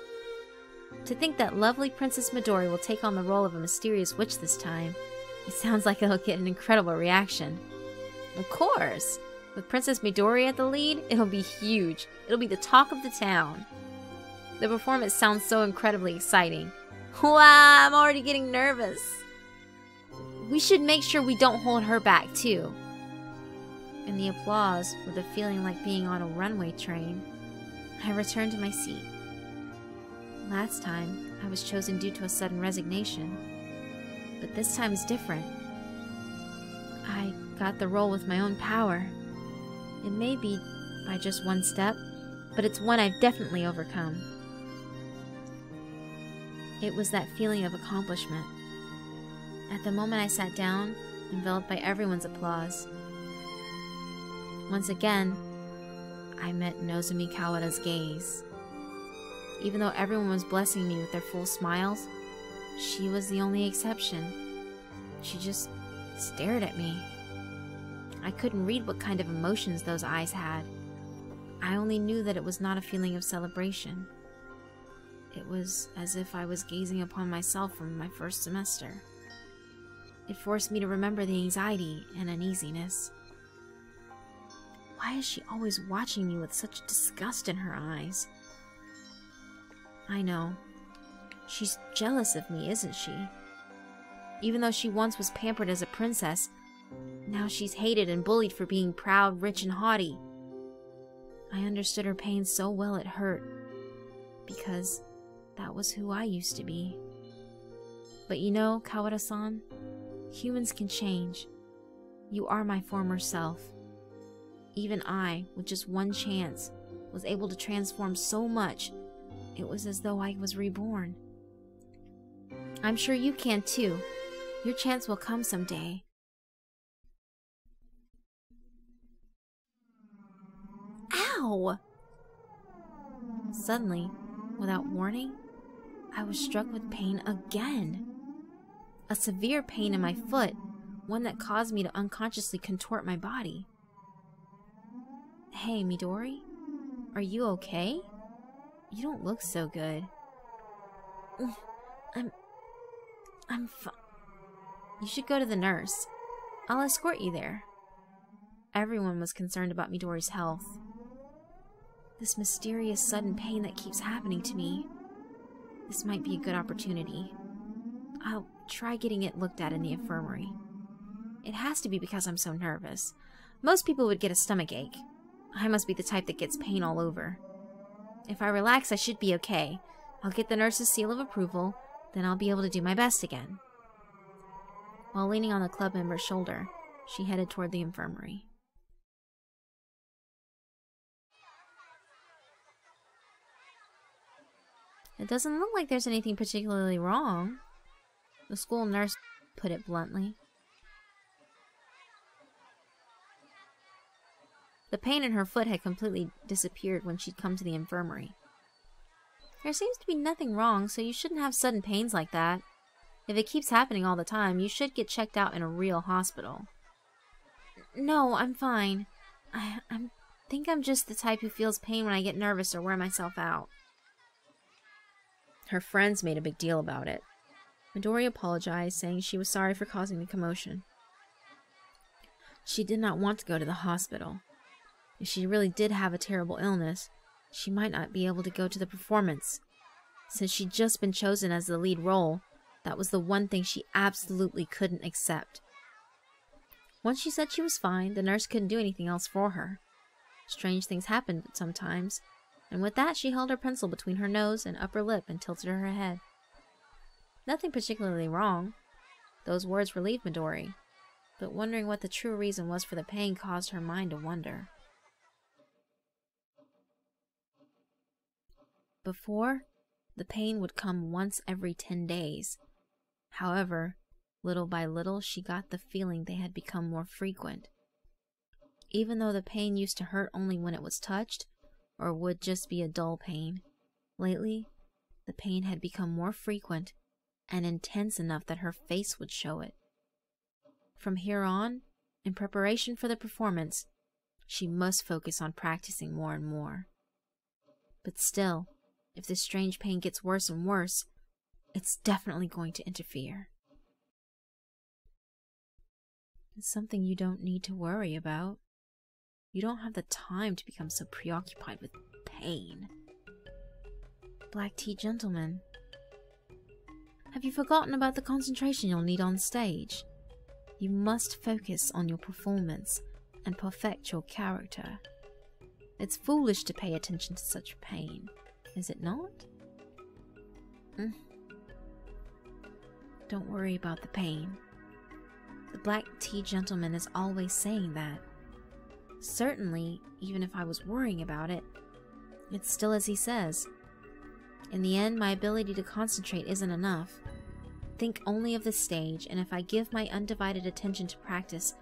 To think that lovely Princess Midori will take on the role of a mysterious witch this time, it sounds like it'll get an incredible reaction. Of course! With Princess Midori at the lead, it'll be huge. It'll be the talk of the town. The performance sounds so incredibly exciting. Wow, I'm already getting nervous. We should make sure we don't hold her back, too. In the applause, with a feeling like being on a runway train, I returned to my seat. Last time, I was chosen due to a sudden resignation. But this time is different. I got the role with my own power. It may be by just one step, but it's one I've definitely overcome. It was that feeling of accomplishment. At the moment I sat down, enveloped by everyone's applause. Once again, I met Nozomi Kawada's gaze. Even though everyone was blessing me with their full smiles, she was the only exception. She just stared at me. I couldn't read what kind of emotions those eyes had. I only knew that it was not a feeling of celebration. It was as if I was gazing upon myself from my first semester. It forced me to remember the anxiety and uneasiness. Why is she always watching me with such disgust in her eyes? I know. She's jealous of me, isn't she? Even though she once was pampered as a princess, now she's hated and bullied for being proud, rich, and haughty. I understood her pain so well it hurt, because that was who I used to be. But you know, Kawada-san, humans can change. You are my former self. Even I, with just one chance, was able to transform so much, it was as though I was reborn. I'm sure you can too. Your chance will come someday. Ow! Suddenly, without warning, I was struck with pain again. A severe pain in my foot, one that caused me to unconsciously contort my body. Hey, Midori? Are you okay? You don't look so good. I'm fine. You should go to the nurse. I'll escort you there. Everyone was concerned about Midori's health. This mysterious sudden pain that keeps happening to me. This might be a good opportunity. I'll try getting it looked at in the infirmary. It has to be because I'm so nervous. Most people would get a stomachache. I must be the type that gets pain all over. If I relax, I should be okay. I'll get the nurse's seal of approval, then I'll be able to do my best again. While leaning on the club member's shoulder, she headed toward the infirmary. It doesn't look like there's anything particularly wrong, the school nurse put it bluntly. The pain in her foot had completely disappeared when she'd come to the infirmary. There seems to be nothing wrong, so you shouldn't have sudden pains like that. If it keeps happening all the time, you should get checked out in a real hospital. No, I'm fine. I think I'm just the type who feels pain when I get nervous or wear myself out. Her friends made a big deal about it. Midori apologized, saying she was sorry for causing the commotion. She did not want to go to the hospital. If she really did have a terrible illness, she might not be able to go to the performance. Since she'd just been chosen as the lead role, that was the one thing she absolutely couldn't accept. Once she said she was fine, the nurse couldn't do anything else for her. Strange things happened sometimes, And with that, she held her pencil between her nose and upper lip and tilted her head. Nothing particularly wrong. Those words relieved Midori, but wondering what the true reason was for the pain caused her mind to wonder. Before, the pain would come once every 10 days. However, little by little, she got the feeling they had become more frequent. Even though the pain used to hurt only when it was touched, or would just be a dull pain, lately, the pain had become more frequent and intense enough that her face would show it. From here on, in preparation for the performance, she must focus on practicing more and more. But still, if this strange pain gets worse and worse, it's definitely going to interfere. It's something you don't need to worry about. You don't have the time to become so preoccupied with pain. Black tea gentleman. Have you forgotten about the concentration you'll need on stage? You must focus on your performance and perfect your character. It's foolish to pay attention to such pain, is it not? Don't worry about the pain. The black tea gentleman is always saying that. Certainly, even if I was worrying about it, it's still as he says. In the end, my ability to concentrate isn't enough. Think only of the stage, and if I give my undivided attention to practice,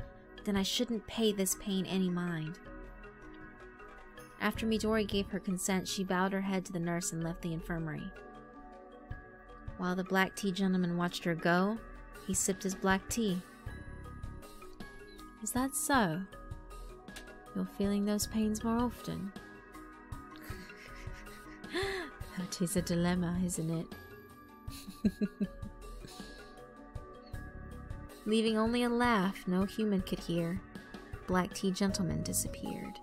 then I shouldn't pay this pain any mind. After Midori gave her consent, she bowed her head to the nurse and left the infirmary. While the black tea gentleman watched her go, he sipped his black tea. Is that so? You're feeling those pains more often? That is a dilemma, isn't it? Leaving only a laugh no human could hear, black tea gentleman disappeared.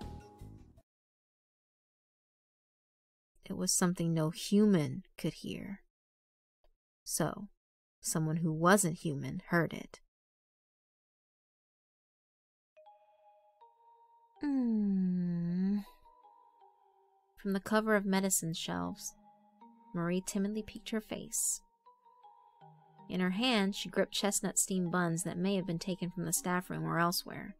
It was something no human could hear. So, someone who wasn't human heard it. From the cover of medicine shelves, Marie timidly peeked her face. In her hand, she gripped chestnut steamed buns that may have been taken from the staff room or elsewhere.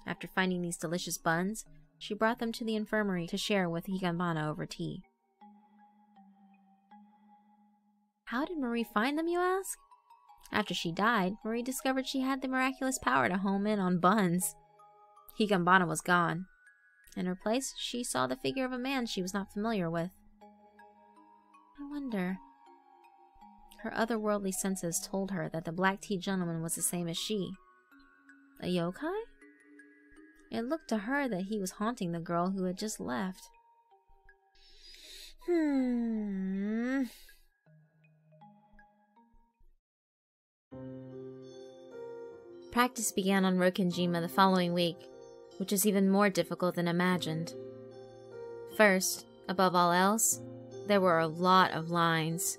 After finding these delicious buns, she brought them to the infirmary to share with Higanbana over tea. How did Marie find them, you ask? After she died, Marie discovered she had the miraculous power to home in on buns. Higanbana was gone. In her place, she saw the figure of a man she was not familiar with. I wonder... Her otherworldly senses told her that the black tea gentleman was the same as she. A yokai? It looked to her that he was haunting the girl who had just left. Practice began on Rokenjima the following week, which was even more difficult than imagined. First, above all else, there were a lot of lines.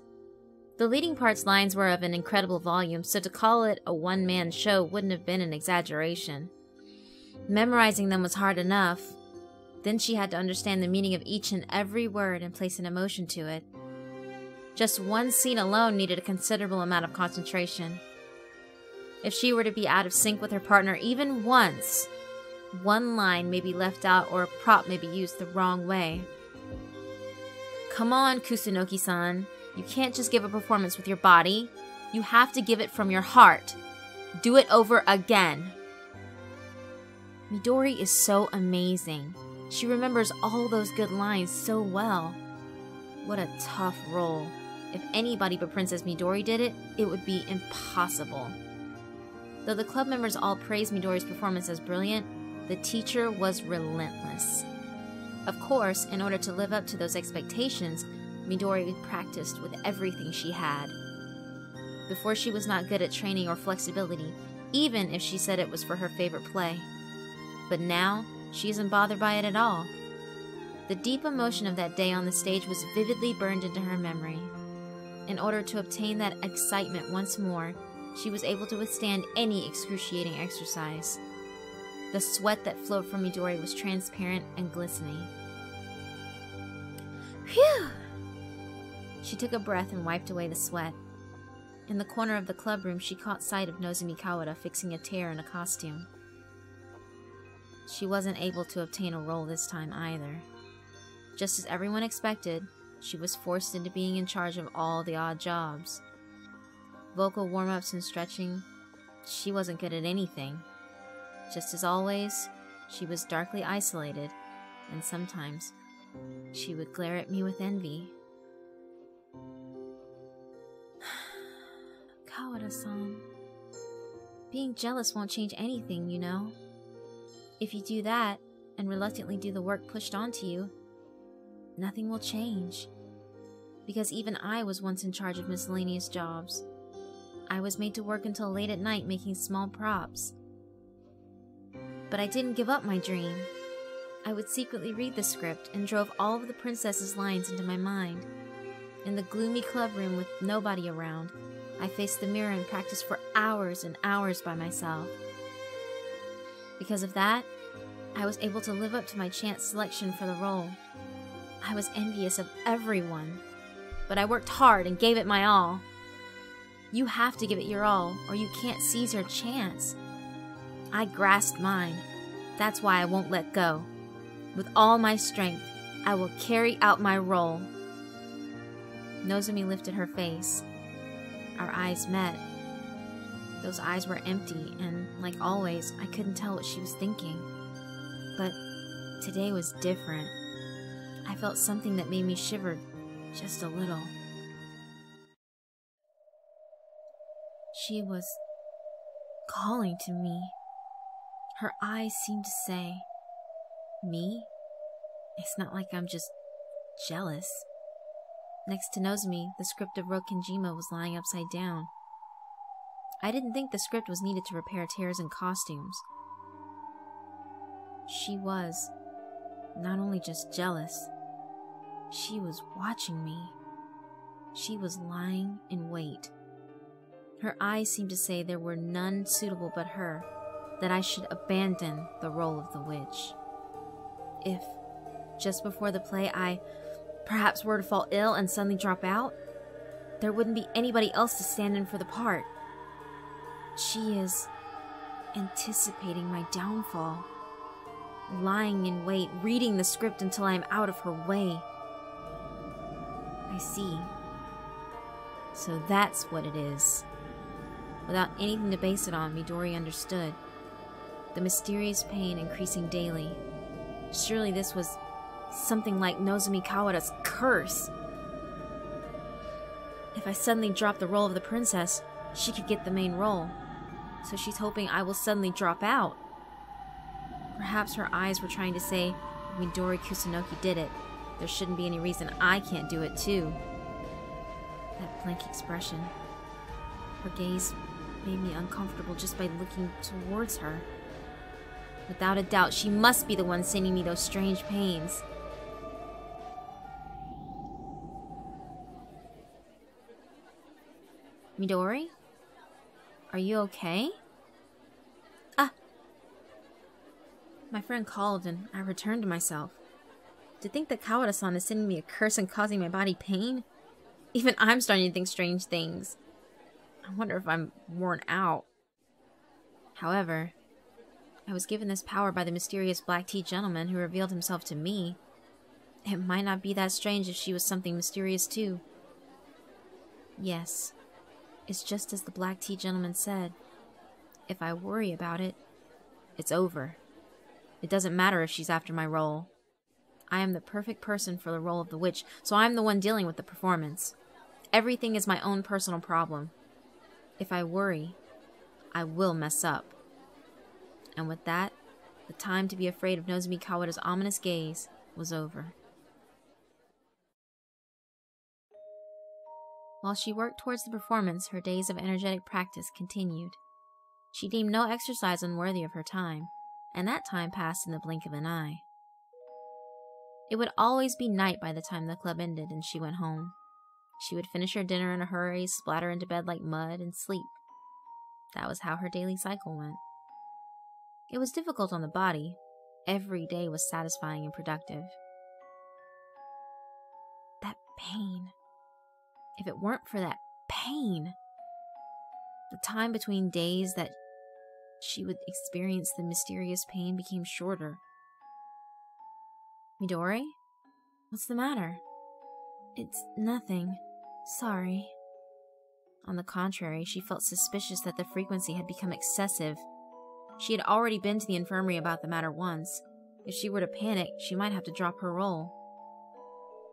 The leading part's lines were of an incredible volume, so to call it a one-man show wouldn't have been an exaggeration. Memorizing them was hard enough. Then she had to understand the meaning of each and every word and place an emotion to it. Just one scene alone needed a considerable amount of concentration. If she were to be out of sync with her partner even once, one line may be left out or a prop may be used the wrong way. Come on, Kusunoki-san. You can't just give a performance with your body. You have to give it from your heart. Do it over again. Midori is so amazing. She remembers all those good lines so well. What a tough role. If anybody but Princess Midori did it, it would be impossible. Though the club members all praised Midori's performance as brilliant, the teacher was relentless. Of course, in order to live up to those expectations, Midori practiced with everything she had. Before, she was not good at training or flexibility, even if she said it was for her favorite play. But now, she isn't bothered by it at all. The deep emotion of that day on the stage was vividly burned into her memory. In order to obtain that excitement once more, she was able to withstand any excruciating exercise. The sweat that flowed from Midori was transparent and glistening. Phew! She took a breath and wiped away the sweat. In the corner of the clubroom, she caught sight of Nozomi Kawada fixing a tear in a costume. She wasn't able to obtain a role this time either. Just as everyone expected, she was forced into being in charge of all the odd jobs. Vocal warm-ups and stretching, she wasn't good at anything. Just as always, she was darkly isolated, and sometimes she would glare at me with envy. Kawada-san, being jealous won't change anything, you know. If you do that, and reluctantly do the work pushed onto you, nothing will change. Because even I was once in charge of miscellaneous jobs. I was made to work until late at night making small props. But I didn't give up my dream. I would secretly read the script and drove all of the princess's lines into my mind. In the gloomy clubroom with nobody around, I faced the mirror and practiced for hours and hours by myself. Because of that, I was able to live up to my chance selection for the role. I was envious of everyone, but I worked hard and gave it my all. You have to give it your all, or you can't seize your chance. I grasped mine. That's why I won't let go. With all my strength, I will carry out my role. Nozomi lifted her face. Our eyes met. Those eyes were empty, and like always, I couldn't tell what she was thinking. But today was different. I felt something that made me shiver just a little. She was calling to me. Her eyes seemed to say, "Me? It's not like I'm just jealous." Next to Nozomi, the script of Rokenjima was lying upside down. I didn't think the script was needed to repair tears in costumes. She was not only just jealous, she was watching me. She was lying in wait. Her eyes seemed to say there were none suitable but her, that I should abandon the role of the witch. If, just before the play, I perhaps were to fall ill and suddenly drop out, there wouldn't be anybody else to stand in for the part. She is anticipating my downfall, lying in wait, reading the script until I am out of her way. I see. So that's what it is. Without anything to base it on, Midori understood. The mysterious pain increasing daily. Surely this was something like Nozomi Kawada's curse. If I suddenly drop the role of the princess, she could get the main role. So she's hoping I will suddenly drop out. Perhaps her eyes were trying to say, if Midori Kusunoki did it, there shouldn't be any reason I can't do it too. That blank expression. Her gaze made me uncomfortable just by looking towards her. Without a doubt, she must be the one sending me those strange pains. Midori? Are you okay? Ah! My friend called and I returned to myself. To think that Kawada-san is sending me a curse and causing my body pain? Even I'm starting to think strange things. I wonder if I'm worn out. However, I was given this power by the mysterious black tea gentleman who revealed himself to me. It might not be that strange if she was something mysterious too. Yes, it's just as the black tea gentleman said. If I worry about it, it's over. It doesn't matter if she's after my role. I am the perfect person for the role of the witch, so I'm the one dealing with the performance. Everything is my own personal problem. If I worry, I will mess up. And with that, the time to be afraid of Nozomi Kawada's ominous gaze was over. While she worked towards the performance, her days of energetic practice continued. She deemed no exercise unworthy of her time, and that time passed in the blink of an eye. It would always be night by the time the club ended and she went home. She would finish her dinner in a hurry, splatter into bed like mud, and sleep. That was how her daily cycle went. It was difficult on the body. Every day was satisfying and productive. pain. If it weren't for that pain, the time between days that she would experience the mysterious pain became shorter. Midori? What's the matter? It's nothing. Sorry. On the contrary, she felt suspicious that the frequency had become excessive. She had already been to the infirmary about the matter once. If she were to panic, she might have to drop her role.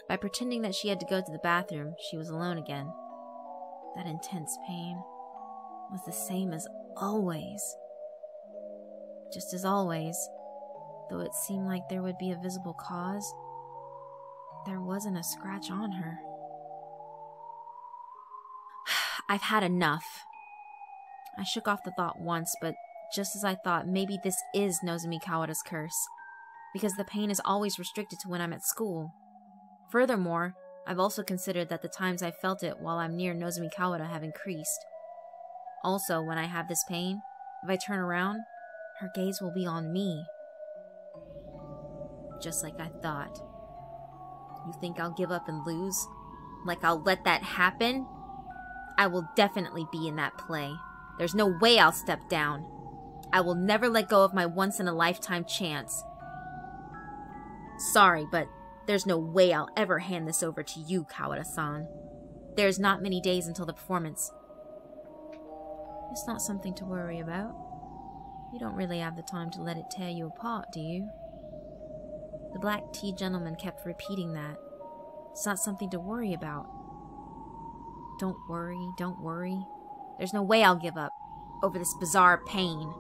By pretending that she had to go to the bathroom, she was alone again. That intense pain was the same as always. Just as always, though it seemed like there would be a visible cause, there wasn't a scratch on her. I've had enough. I shook off the thought once, but just as I thought, maybe this is Nozomi Kawada's curse, because the pain is always restricted to when I'm at school. Furthermore, I've also considered that the times I've felt it while I'm near Nozomi Kawada have increased. Also, when I have this pain, if I turn around, her gaze will be on me. Just like I thought. You think I'll give up and lose? Like I'll let that happen? I will definitely be in that play. There's no way I'll step down. I will never let go of my once-in-a-lifetime chance. Sorry, but there's no way I'll ever hand this over to you, Kawada-san. There's not many days until the performance. It's not something to worry about. You don't really have the time to let it tear you apart, do you? The black tea gentleman kept repeating that. It's not something to worry about. Don't worry, don't worry. There's no way I'll give up over this bizarre pain.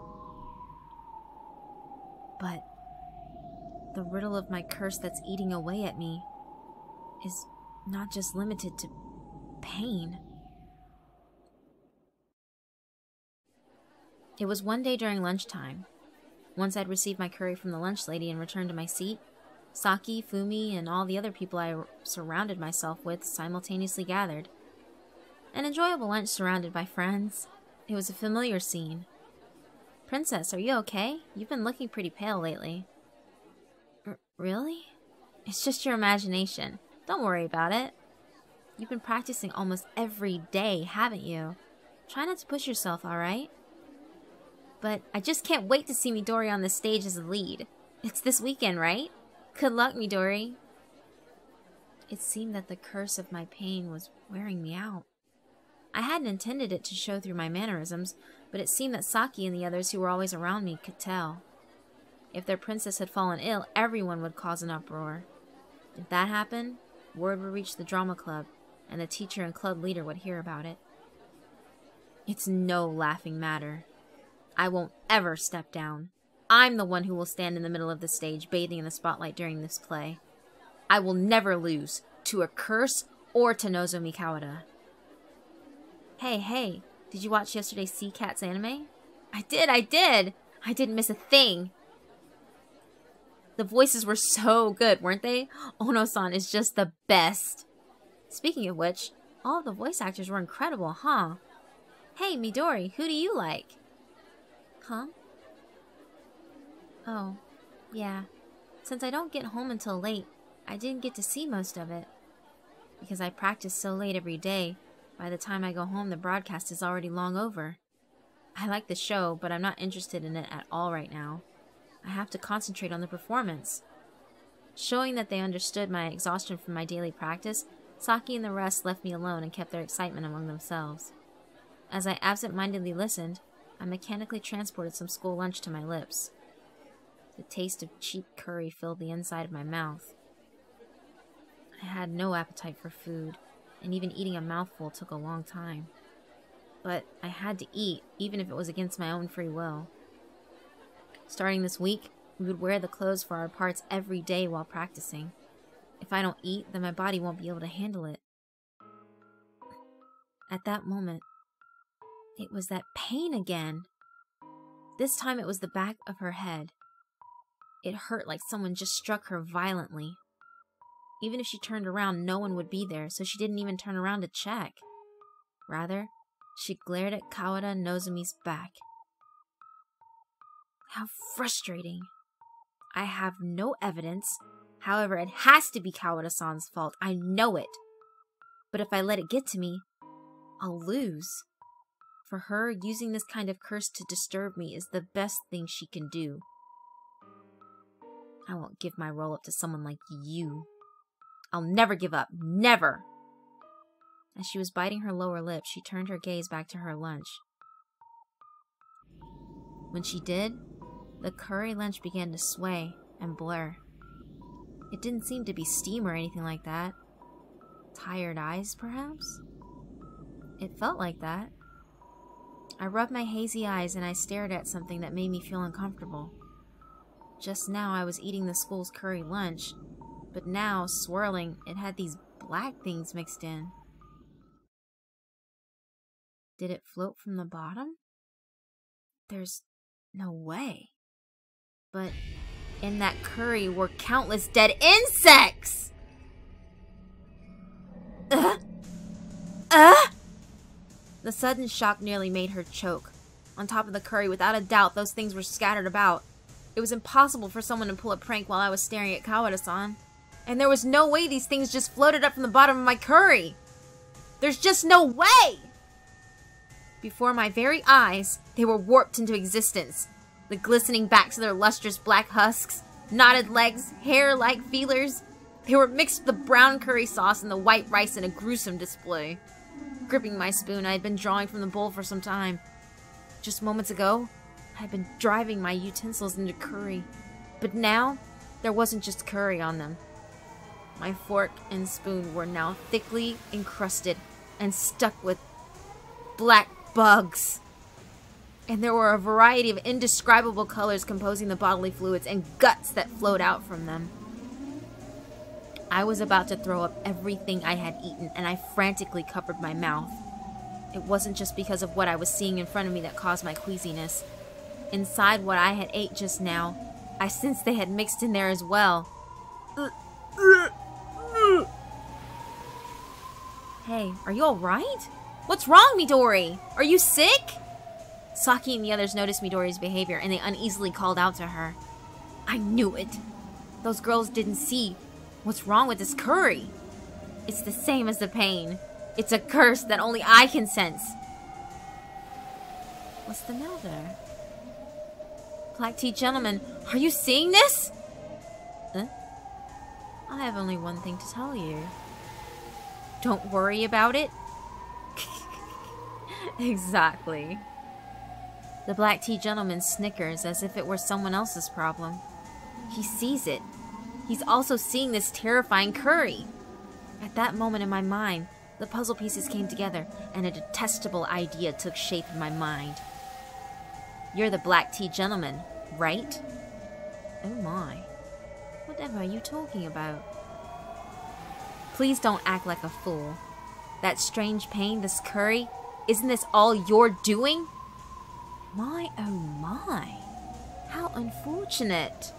But the riddle of my curse that's eating away at me is not just limited to pain. It was one day during lunchtime. Once I'd received my curry from the lunch lady and returned to my seat, Saki, Fumi, and all the other people I surrounded myself with simultaneously gathered. An enjoyable lunch surrounded by friends. It was a familiar scene. Princess, are you okay? You've been looking pretty pale lately. Really? It's just your imagination. Don't worry about it. You've been practicing almost every day, haven't you? Try not to push yourself, alright? But I just can't wait to see Midori on the stage as the lead. It's this weekend, right? Good luck, Midori. It seemed that the curse of my pain was wearing me out. I hadn't intended it to show through my mannerisms, but it seemed that Saki and the others who were always around me could tell. If their princess had fallen ill, everyone would cause an uproar. If that happened, word would reach the drama club, and the teacher and club leader would hear about it. It's no laughing matter. I won't ever step down. I'm the one who will stand in the middle of the stage, bathing in the spotlight during this play. I will never lose, to a curse or to Nozomi Kawada. Hey, did you watch yesterday's Sea Cats anime? I did! I didn't miss a thing! The voices were so good, weren't they? Ono-san is just the best. Speaking of which, all of the voice actors were incredible, huh? Hey, Midori, who do you like? Huh? Oh, yeah. Since I don't get home until late, I didn't get to see most of it. Because I practice so late every day, by the time I go home, the broadcast is already long over. I like the show, but I'm not interested in it at all right now. I have to concentrate on the performance. Showing that they understood my exhaustion from my daily practice, Saki and the rest left me alone and kept their excitement among themselves. As I absent-mindedly listened, I mechanically transported some school lunch to my lips. The taste of cheap curry filled the inside of my mouth. I had no appetite for food, and even eating a mouthful took a long time. But I had to eat, even if it was against my own free will. Starting this week, we would wear the clothes for our parts every day while practicing. If I don't eat, then my body won't be able to handle it. At that moment, it was that pain again. This time it was the back of her head. It hurt like someone just struck her violently. Even if she turned around, no one would be there, so she didn't even turn around to check. Rather, she glared at Kawada Nozomi's back. How frustrating. I have no evidence. However, it has to be Kawada-san's fault. I know it. But if I let it get to me, I'll lose. For her, using this kind of curse to disturb me is the best thing she can do. I won't give my role up to someone like you. I'll never give up. Never! As she was biting her lower lip, she turned her gaze back to her lunch. When she did, the curry lunch began to sway and blur. It didn't seem to be steam or anything like that. Tired eyes, perhaps? It felt like that. I rubbed my hazy eyes and I stared at something that made me feel uncomfortable. Just now I was eating the school's curry lunch, but now, swirling, it had these black things mixed in. Did it float from the bottom? There's no way. But in that curry were countless dead insects! The sudden shock nearly made her choke. On top of the curry, without a doubt, those things were scattered about. It was impossible for someone to pull a prank while I was staring at Kawada-san. And there was no way these things just floated up from the bottom of my curry. There's just no way! Before my very eyes, they were warped into existence. The glistening backs of their lustrous black husks, knotted legs, hair like feelers. They were mixed with the brown curry sauce and the white rice in a gruesome display. Gripping my spoon, I had been drawing from the bowl for some time. Just moments ago, I had been driving my utensils into curry. But now, there wasn't just curry on them. My fork and spoon were now thickly encrusted and stuck with black bugs. And there were a variety of indescribable colors composing the bodily fluids and guts that flowed out from them. I was about to throw up everything I had eaten, and I frantically covered my mouth. It wasn't just because of what I was seeing in front of me that caused my queasiness. Inside what I had ate just now, I sensed they had mixed in there as well. Hey, are you alright? What's wrong, Midori? Are you sick? Saki and the others noticed Midori's behavior, and they uneasily called out to her. I knew it. Those girls didn't see what's wrong with this curry. It's the same as the pain. It's a curse that only I can sense. What's the matter? Black tea gentleman, are you seeing this? Huh? I have only one thing to tell you. Don't worry about it. Exactly. The black tea gentleman snickers as if it were someone else's problem. He sees it. He's also seeing this terrifying curry. At that moment in my mind, the puzzle pieces came together and a detestable idea took shape in my mind. You're the black tea gentleman, right? Oh my. Whatever are you talking about? Please don't act like a fool. That strange pain, this curry, isn't this all you're doing? My, oh my. How unfortunate.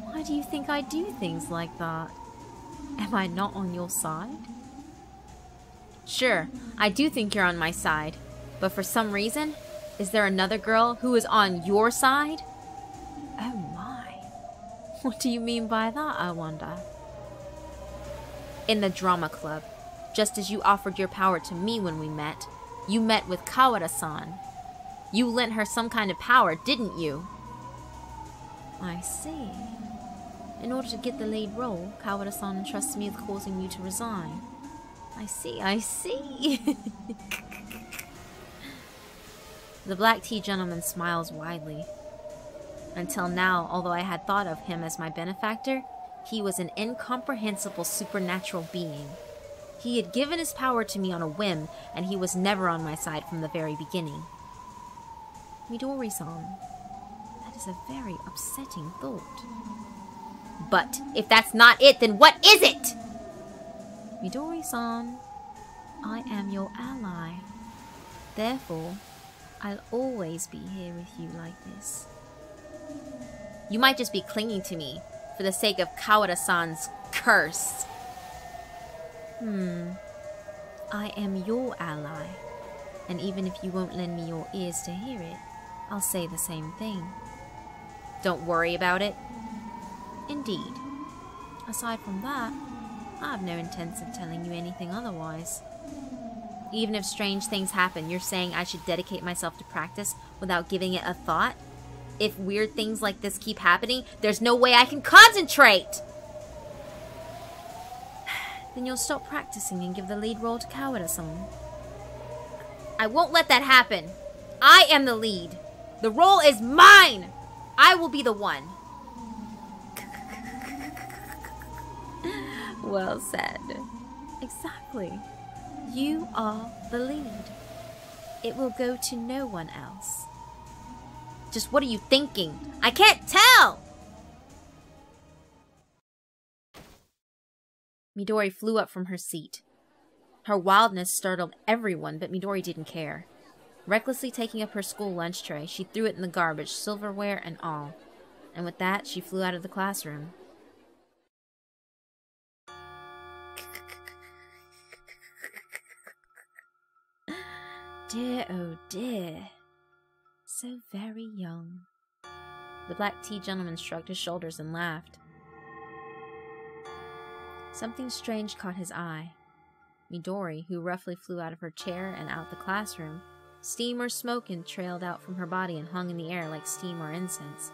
Why do you think I do things like that? Am I not on your side? Sure, I do think you're on my side. But for some reason, is there another girl who is on your side? Oh my. What do you mean by that, I wonder? In the drama club, just as you offered your power to me when we met, you met with Kawada-san. You lent her some kind of power, didn't you? I see. In order to get the lead role, Kawada-san entrusts me with causing you to resign. I see, I see. The black tea gentleman smiles widely. Until now, although I had thought of him as my benefactor, he was an incomprehensible supernatural being. He had given his power to me on a whim, and he was never on my side from the very beginning. Midori-san, that is a very upsetting thought. But if that's not it, then what is it? Midori-san, I am your ally. Therefore, I'll always be here with you like this. You might just be clinging to me for the sake of Kawada-san's curse. I am your ally, and even if you won't lend me your ears to hear it, I'll say the same thing. Don't worry about it. Indeed. Aside from that, I have no intents of telling you anything otherwise. Even if strange things happen, you're saying I should dedicate myself to practice without giving it a thought? If weird things like this keep happening, there's no way I can concentrate! Then you'll stop practicing and give the lead role to Kawada-san. I won't let that happen. I am the lead. The role is mine! I will be the one. Well said. Exactly. You are the lead. It will go to no one else. Just what are you thinking? I can't tell! Midori flew up from her seat. Her wildness startled everyone, but Midori didn't care. Recklessly taking up her school lunch tray, she threw it in the garbage, silverware and all. And with that, she flew out of the classroom. Dear, oh dear. So very young. The black tea gentleman shrugged his shoulders and laughed. Something strange caught his eye. Midori, who roughly flew out of her chair and out the classroom, steam or smoke trailed out from her body and hung in the air like steam or incense.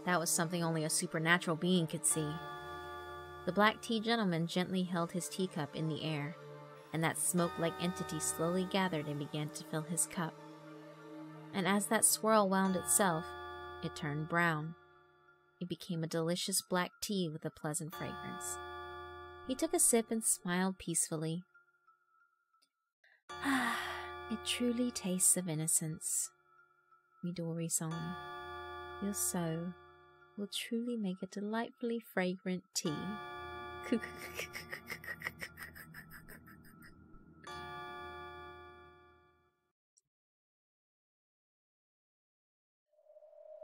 That was something only a supernatural being could see. The black tea gentleman gently held his teacup in the air, and that smoke-like entity slowly gathered and began to fill his cup. And as that swirl wound itself, it turned brown. It became a delicious black tea with a pleasant fragrance. He took a sip and smiled peacefully. Ah, it truly tastes of innocence. Midori-san, your soul will truly make a delightfully fragrant tea.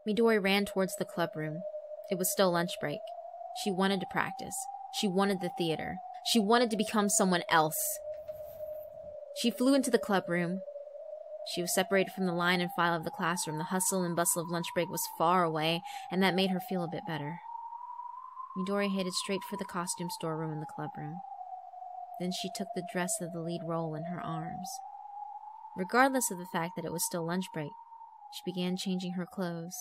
Midori ran towards the clubroom. It was still lunch break. She wanted to practice. She wanted the theater. She wanted to become someone else. She flew into the clubroom. She was separated from the line and file of the classroom. The hustle and bustle of lunch break was far away, and that made her feel a bit better. Midori headed straight for the costume storeroom in the clubroom. Then she took the dress of the lead role in her arms. Regardless of the fact that it was still lunch break, she began changing her clothes.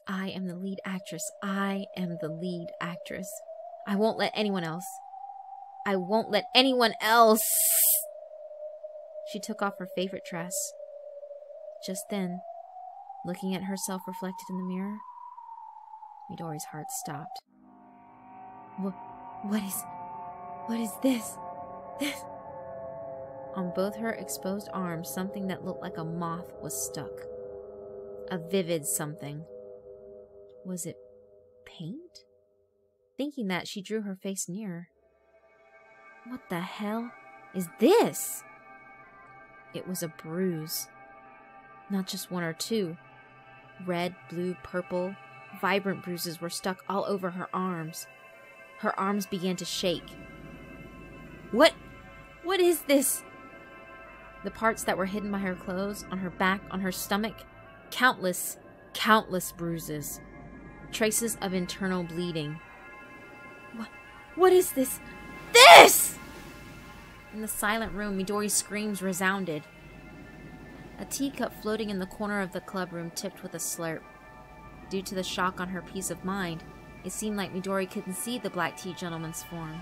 I am the lead actress. I am the lead actress. I won't let anyone else. I won't let anyone else. She took off her favorite dress. Just then, looking at herself reflected in the mirror, Midori's heart stopped. What is this? On both her exposed arms, something that looked like a moth was stuck. A vivid something. Was it paint? Thinking that, she drew her face nearer. What the hell is this? It was a bruise. Not just one or two. Red, blue, purple, vibrant bruises were stuck all over her arms. Her arms began to shake. What is this? The parts that were hidden by her clothes, on her back, on her stomach, countless bruises. Traces of internal bleeding. What is this? This! In the silent room, Midori's screams resounded. A teacup floating in the corner of the clubroom tipped with a slurp. Due to the shock on her peace of mind, it seemed like Midori couldn't see the black tea gentleman's form.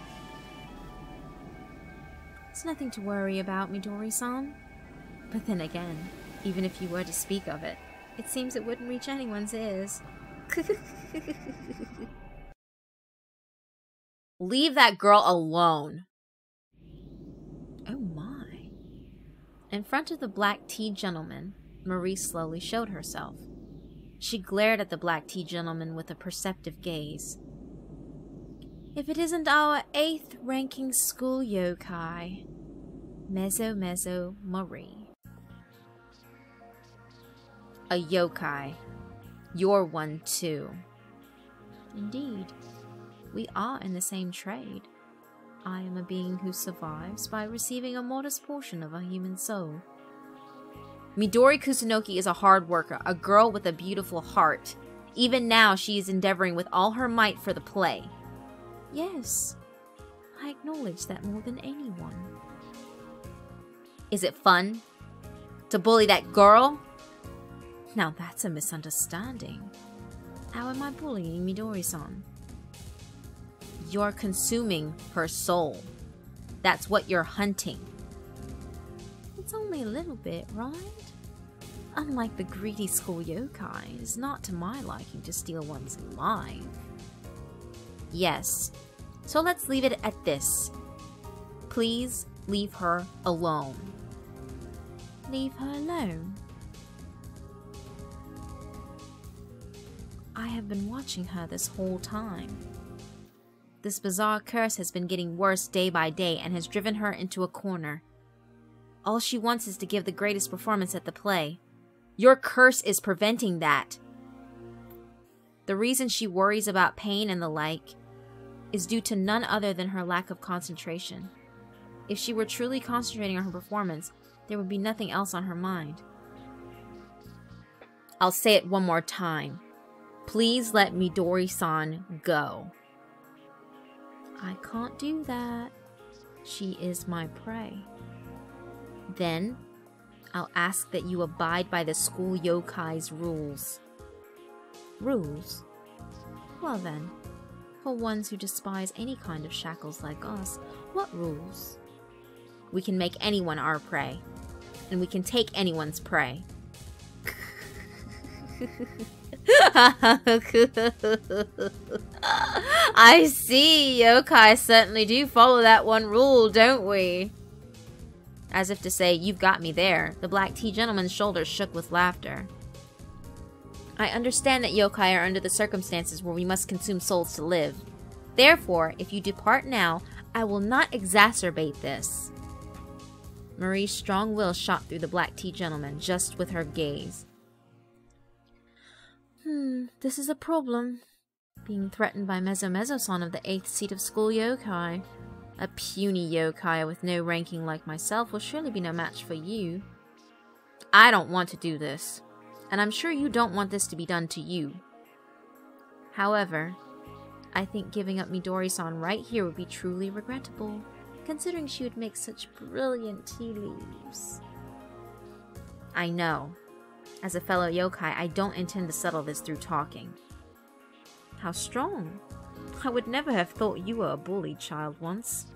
It's nothing to worry about, Midori-san. But then again, even if you were to speak of it, it seems it wouldn't reach anyone's ears. Leave that girl alone. Oh my. In front of the black tea gentleman, Marie slowly showed herself. She glared at the black tea gentleman with a perceptive gaze. If it isn't our 8th ranking school yokai, Mezo Marie. A yokai. You're one too. Indeed. We are in the same trade. I am a being who survives by receiving a modest portion of a human soul. Midori Kusunoki is a hard worker, a girl with a beautiful heart. Even now, she is endeavoring with all her might for the play. Yes, I acknowledge that more than anyone. Is it fun to bully that girl? Now that's a misunderstanding. How am I bullying Midori-san? You're consuming her soul. That's what you're hunting. It's only a little bit, right? Unlike the greedy school yokai, it's not to my liking to steal one's life. Yes, so let's leave it at this. Please leave her alone. Leave her alone? I have been watching her this whole time. This bizarre curse has been getting worse day by day and has driven her into a corner. All she wants is to give the greatest performance at the play. Your curse is preventing that. The reason she worries about pain and the like is due to none other than her lack of concentration. If she were truly concentrating on her performance, there would be nothing else on her mind. I'll say it one more time. Please let Midori-san go. I can't do that. She is my prey. Then, I'll ask that you abide by the school yokai's rules. Rules? Well then, for ones who despise any kind of shackles like us, what rules? We can make anyone our prey, and we can take anyone's prey. I see, yokai certainly do follow that one rule, don't we? As if to say, you've got me there, the black tea gentleman's shoulders shook with laughter. I understand that yokai are under the circumstances where we must consume souls to live. Therefore, if you depart now, I will not exacerbate this. Marie's strong will shot through the black tea gentleman just with her gaze. This is a problem. Being threatened by Mezo-Mezo-san of the 8th seat of school yokai. A puny yokai with no ranking like myself will surely be no match for you. I don't want to do this, and I'm sure you don't want this to be done to you. However, I think giving up Midori-san right here would be truly regrettable, considering she would make such brilliant tea leaves. I know. As a fellow yokai, I don't intend to settle this through talking. How strong. I would never have thought you were a bullied child once.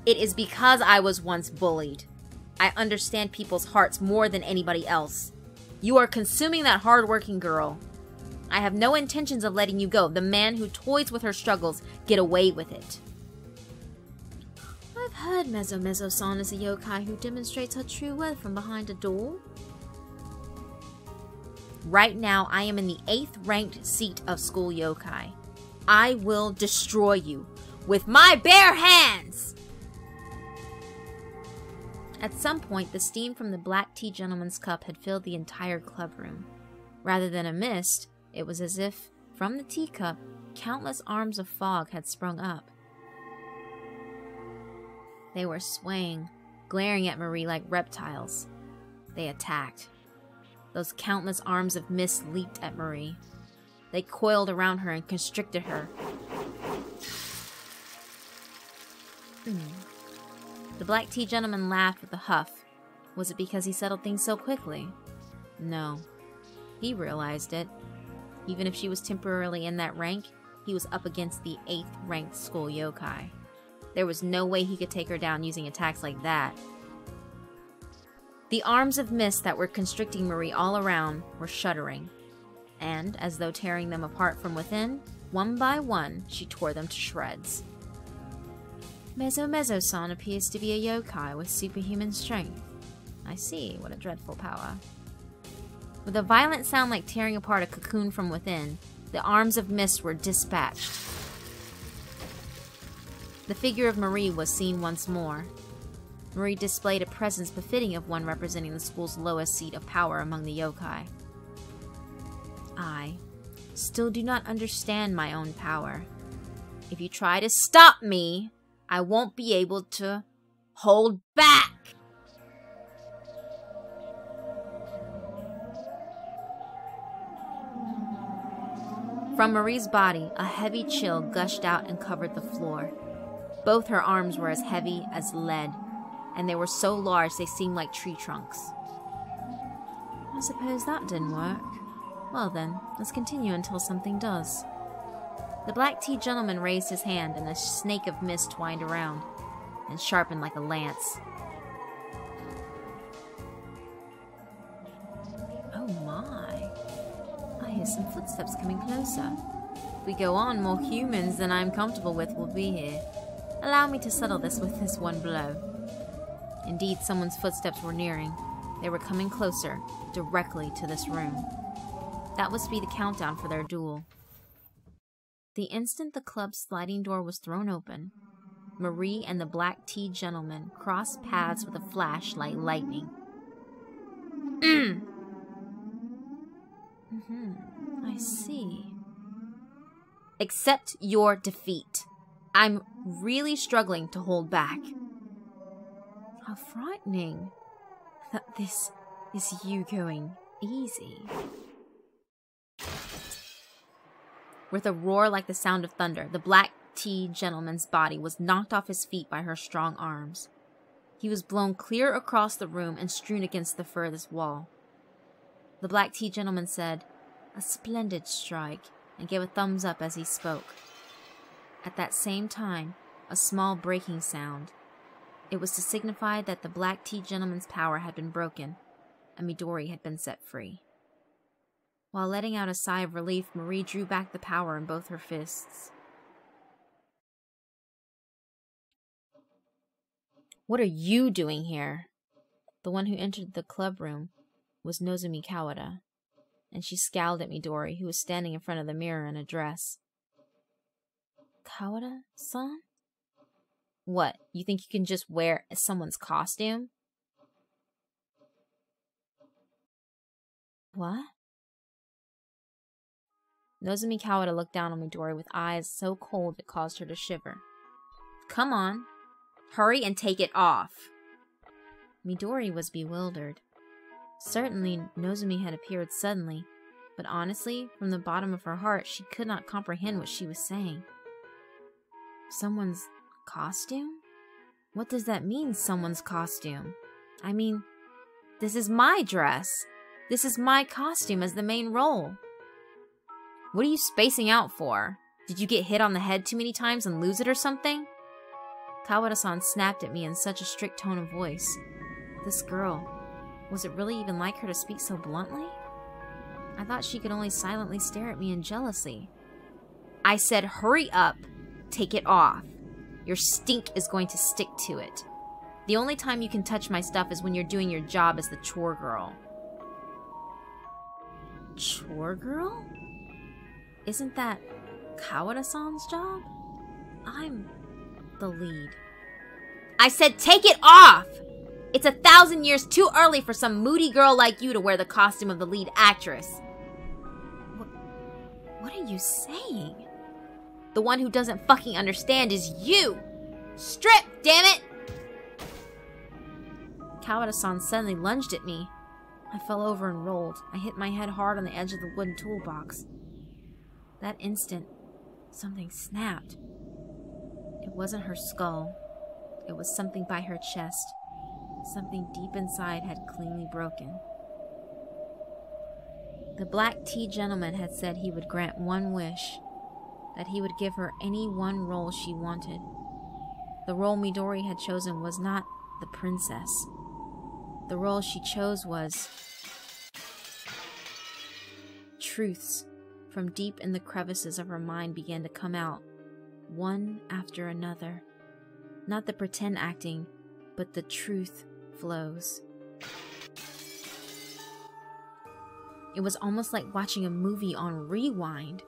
It is because I was once bullied. I understand people's hearts more than anybody else. You are consuming that hard-working girl. I have no intentions of letting you go. The man who toys with her struggles get away with it. I've heard Mezo-Mezo-san is a yokai who demonstrates her true worth from behind a door. Right now, I am in the 8th ranked seat of school yokai. I will destroy you with my bare hands! At some point, the steam from the black tea gentleman's cup had filled the entire clubroom. Rather than a mist, it was as if, from the teacup, countless arms of fog had sprung up. They were swaying, glaring at Marie like reptiles. They attacked. Those countless arms of mist leaped at Marie. They coiled around her and constricted her. The black tea gentleman laughed with a huff. Was it because he settled things so quickly? No. He realized it. Even if she was temporarily in that rank, he was up against the 8th ranked school yokai. There was no way he could take her down using attacks like that. The arms of mist that were constricting Marie all around were shuddering, and, as though tearing them apart from within, one by one, she tore them to shreds. Mezo-Mezo-san appears to be a yokai with superhuman strength. I see, what a dreadful power. With a violent sound like tearing apart a cocoon from within, the arms of mist were dispatched. The figure of Marie was seen once more. Marie displayed a presence befitting of one representing the school's lowest seat of power among the yokai. I still do not understand my own power. If you try to stop me, I won't be able to hold back! From Marie's body, a heavy chill gushed out and covered the floor. Both her arms were as heavy as lead, and they were so large they seemed like tree trunks. I suppose that didn't work. Well then, let's continue until something does. The black tea gentleman raised his hand, and a snake of mist twined around, and sharpened like a lance. Oh my. I hear some footsteps coming closer. If we go on, more humans than I'm comfortable with will be here. Allow me to settle this with this one blow. Indeed, someone's footsteps were nearing. They were coming closer, directly to this room. That was to be the countdown for their duel. The instant the club's sliding door was thrown open, Marie and the black tea gentleman crossed paths with a flash like lightning. I see. Accept your defeat. I'm really struggling to hold back. How frightening that this is you going easy. With a roar like the sound of thunder, the black tea gentleman's body was knocked off his feet by her strong arms. He was blown clear across the room and strewn against the furthest wall. The black tea gentleman said, "A splendid strike," and gave a thumbs up as he spoke. At that same time, a small breaking sound. It was to signify that the black tea gentleman's power had been broken, and Midori had been set free. While letting out a sigh of relief, Marie drew back the power in both her fists. What are you doing here? The one who entered the club room was Nozomi Kawada, and she scowled at Midori, who was standing in front of the mirror in a dress. Kawada-san? What, you think you can just wear someone's costume? What? Nozomi Kawada looked down on Midori with eyes so cold it caused her to shiver. Come on, hurry and take it off. Midori was bewildered. Certainly, Nozomi had appeared suddenly, but honestly, from the bottom of her heart, she could not comprehend what she was saying. Someone's costume? What does that mean, someone's costume? I mean, this is my dress. This is my costume as the main role. What are you spacing out for? Did you get hit on the head too many times and lose it or something? Kawada-san snapped at me in such a strict tone of voice. This girl, was it really even like her to speak so bluntly? I thought she could only silently stare at me in jealousy. I said, hurry up. Take it off. Your stink is going to stick to it. The only time you can touch my stuff is when you're doing your job as the chore girl. Chore girl? Isn't that Kawada-san's job? I'm the lead. I said take it off! It's 1,000 years too early for some moody girl like you to wear the costume of the lead actress. What are you saying? The one who doesn't fucking understand is you! Strip, damn it! Kawada-san suddenly lunged at me. I fell over and rolled. I hit my head hard on the edge of the wooden toolbox. That instant, something snapped. It wasn't her skull. It was something by her chest. Something deep inside had cleanly broken. The black tea gentleman had said he would grant one wish, that he would give her any one role she wanted. The role Midori had chosen was not the princess. The role she chose was truths from deep in the crevices of her mind began to come out, one after another. Not the pretend acting, but the truth flows. It was almost like watching a movie on rewind.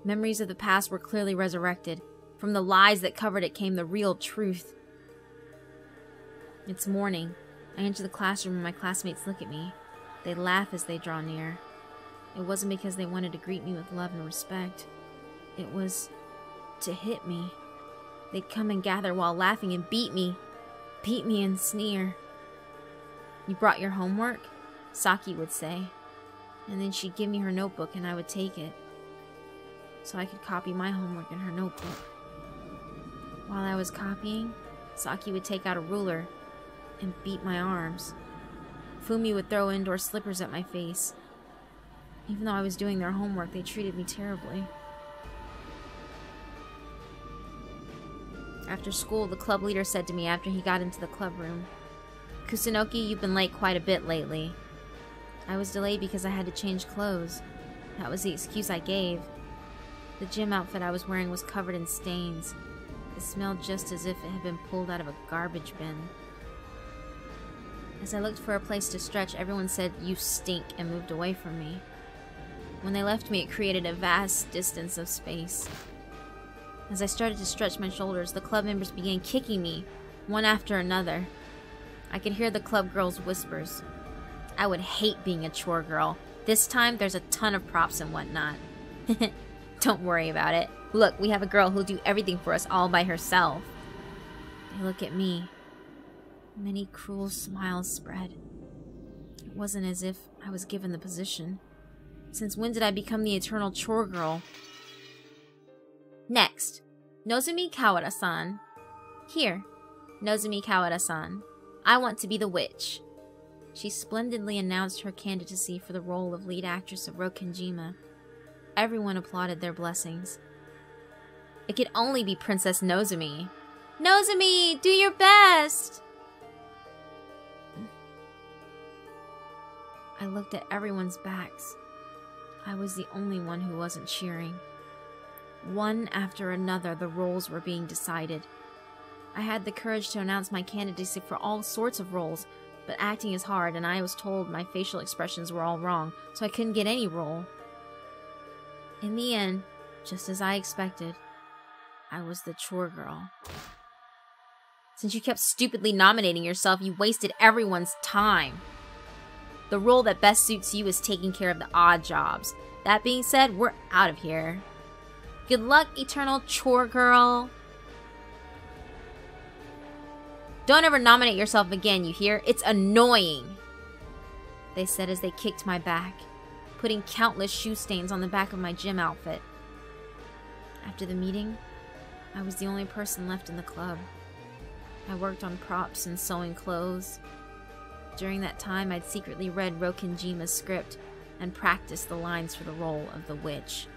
Memories of the past were clearly resurrected. From the lies that covered it came the real truth. It's morning. I enter the classroom and my classmates look at me. They laugh as they draw near. It wasn't because they wanted to greet me with love and respect. It was to hit me. They'd come and gather while laughing and beat me and sneer. You brought your homework? Saki would say. And then she'd give me her notebook and I would take it, so I could copy my homework in her notebook. While I was copying, Saki would take out a ruler and beat my arms. Fumi would throw indoor slippers at my face. Even though I was doing their homework, they treated me terribly. After school, the club leader said to me after he got into the club room, "Kusunoki, you've been late quite a bit lately." I was delayed because I had to change clothes. That was the excuse I gave. The gym outfit I was wearing was covered in stains. It smelled just as if it had been pulled out of a garbage bin. As I looked for a place to stretch, everyone said, "You stink," and moved away from me. When they left me, it created a vast distance of space. As I started to stretch my shoulders, the club members began kicking me, one after another. I could hear the club girls' whispers. I would hate being a chore girl. This time, there's a ton of props and whatnot. Don't worry about it. Look, we have a girl who'll do everything for us all by herself. They look at me. Many cruel smiles spread. It wasn't as if I was given the position. Since when did I become the eternal chore girl? Next, Nozomi Kawada-san. Here, Nozomi Kawada-san. I want to be the witch. She splendidly announced her candidacy for the role of lead actress of Rokenjima. Everyone applauded their blessings. It could only be Princess Nozomi. Nozomi, do your best! I looked at everyone's backs. I was the only one who wasn't cheering. One after another, the roles were being decided. I had the courage to announce my candidacy for all sorts of roles, but acting is hard, and I was told my facial expressions were all wrong, so I couldn't get any role. In the end, just as I expected, I was the chore girl. Since you kept stupidly nominating yourself, you wasted everyone's time. The role that best suits you is taking care of the odd jobs. That being said, we're out of here. Good luck, eternal chore girl. Don't ever nominate yourself again, you hear? It's annoying, they said as they kicked my back, putting countless shoe stains on the back of my gym outfit. After the meeting, I was the only person left in the club. I worked on props and sewing clothes. During that time, I'd secretly read Rokenjima's script and practiced the lines for the role of the witch.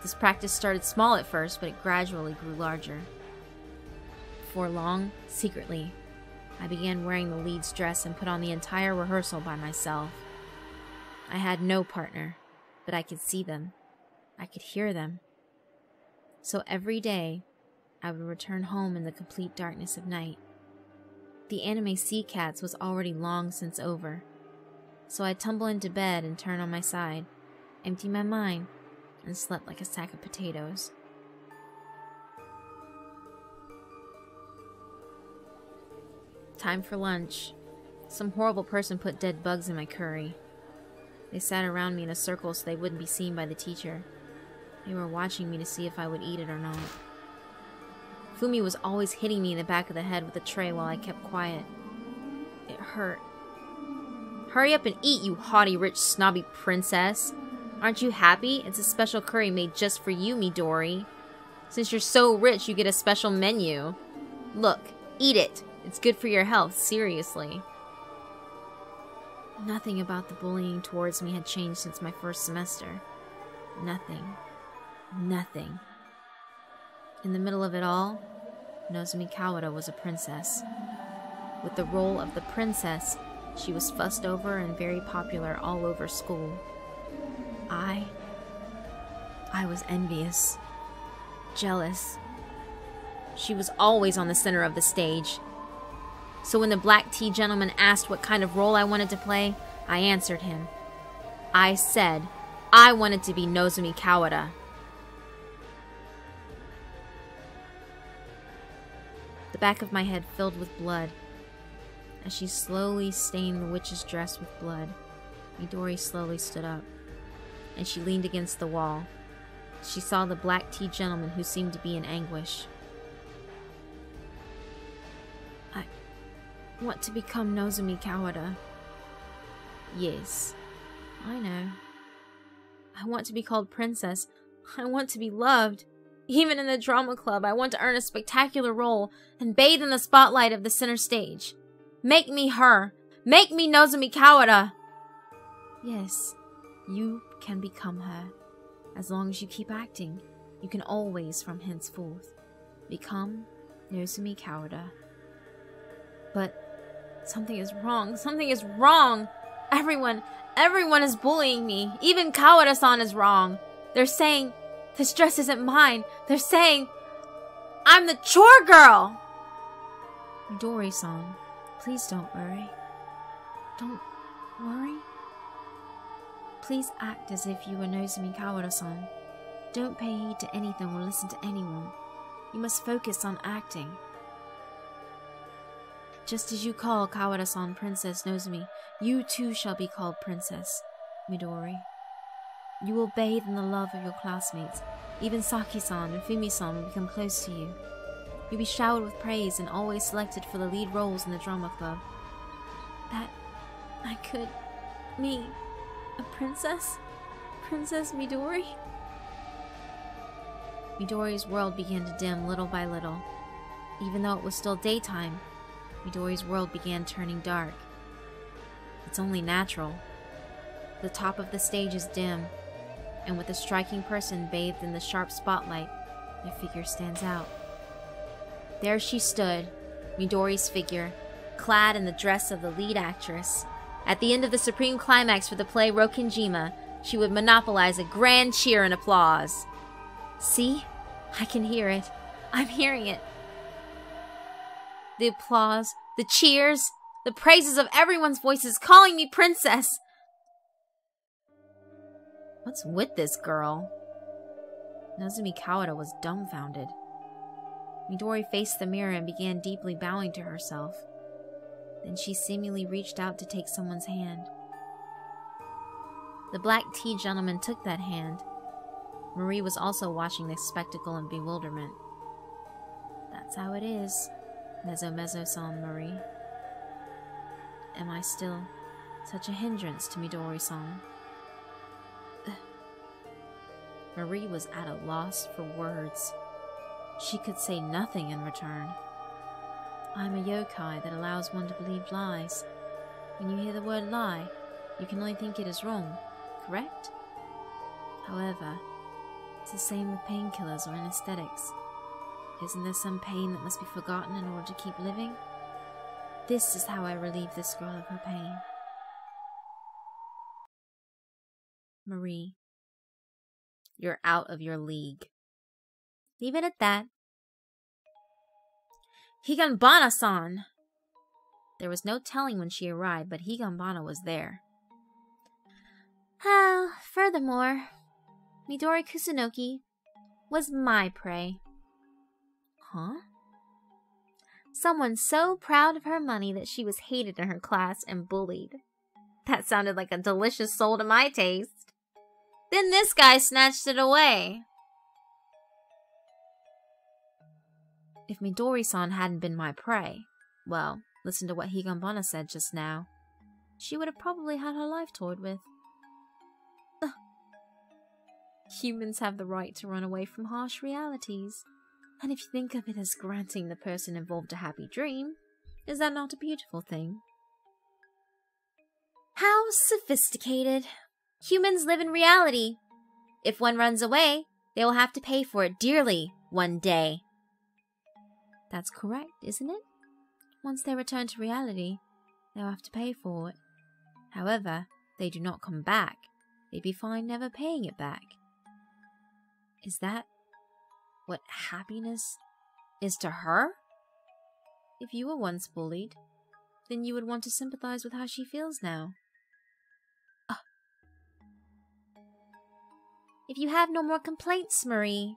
This practice started small at first, but it gradually grew larger. Before long, secretly, I began wearing the lead's dress and put on the entire rehearsal by myself. I had no partner, but I could see them. I could hear them. So every day, I would return home in the complete darkness of night. The anime Sea Cats was already long since over, so I'd tumble into bed and turn on my side, empty my mind, and slept like a sack of potatoes. Time for lunch. Some horrible person put dead bugs in my curry. They sat around me in a circle so they wouldn't be seen by the teacher. They were watching me to see if I would eat it or not. Fumi was always hitting me in the back of the head with a tray while I kept quiet. It hurt. Hurry up and eat, you haughty, rich, snobby princess. Aren't you happy? It's a special curry made just for you, Midori. Since you're so rich, you get a special menu. Look, eat it. It's good for your health, seriously. Nothing about the bullying towards me had changed since my first semester. Nothing. Nothing. In the middle of it all, Nozomi Kawada was a princess. With the role of the princess, she was fussed over and very popular all over school. I was envious. Jealous. She was always on the center of the stage. So when the black tea gentleman asked what kind of role I wanted to play, I answered him. I said I wanted to be Nozomi Kawada. The back of my head filled with blood. As she slowly stained the witch's dress with blood, Midori slowly stood up, and she leaned against the wall. She saw the black tea gentleman who seemed to be in anguish. I want to become Nozomi Kawada. Yes, I know. I want to be called princess. I want to be loved. Even in the drama club, I want to earn a spectacular role and bathe in the spotlight of the center stage. Make me her! Make me Nozomi Kawada! Yes, you can become her. As long as you keep acting, you can always, from henceforth, become Nozomi Kawada. But something is wrong. Something is wrong! Everyone is bullying me. Even Kawada-san is wrong. They're saying this dress isn't mine. They're saying I'm the chore girl! Midori-san, please don't worry. Don't worry? Please act as if you were Nozomi Kawada-san. Don't pay heed to anything or listen to anyone. You must focus on acting. Just as you call Kawada-san Princess Nozomi, you too shall be called Princess Midori. You will bathe in the love of your classmates. Even Saki-san and Fumi-san will become close to you. You'll be showered with praise and always selected for the lead roles in the drama club. That I could... me... a princess? Princess Midori? Midori's world began to dim little by little. Even though it was still daytime, Midori's world began turning dark. It's only natural. The top of the stage is dim, and with a striking person bathed in the sharp spotlight, their figure stands out. There she stood, Midori's figure, clad in the dress of the lead actress. At the end of the supreme climax for the play Rokinjima, she would monopolize a grand cheer and applause. See? I can hear it. I'm hearing it. The applause, the cheers, the praises of everyone's voices calling me princess. What's with this girl? Nozomi Kawada was dumbfounded. Midori faced the mirror and began deeply bowing to herself. Then she seemingly reached out to take someone's hand. The black tea gentleman took that hand. Marie was also watching this spectacle in bewilderment. That's how it is, Mezzo-san Marie. Am I still such a hindrance to Midori-san? Marie was at a loss for words. She could say nothing in return. I'm a yokai that allows one to believe lies. When you hear the word lie, you can only think it is wrong, correct? However, it's the same with painkillers or anesthetics. Isn't there some pain that must be forgotten in order to keep living? This is how I relieve this girl of her pain. Marie, you're out of your league. Leave it at that. Higanbana-san! There was no telling when she arrived, but Higanbana was there. Furthermore, Midori Kusunoki was my prey. Huh? Someone so proud of her money that she was hated in her class and bullied. That sounded like a delicious soul to my taste. Then this guy snatched it away. If Midori-san hadn't been my prey, well, listen to what Higanbana said just now. She would have probably had her life toyed with. Humans have the right to run away from harsh realities. And if you think of it as granting the person involved a happy dream, is that not a beautiful thing? How sophisticated. Humans live in reality. If one runs away, they will have to pay for it dearly one day. That's correct, isn't it? Once they return to reality, they'll have to pay for it. However, they do not come back. They'd be fine never paying it back. Is that what happiness is to her? If you were once bullied, then you would want to sympathize with how she feels now. If you have no more complaints, Marie,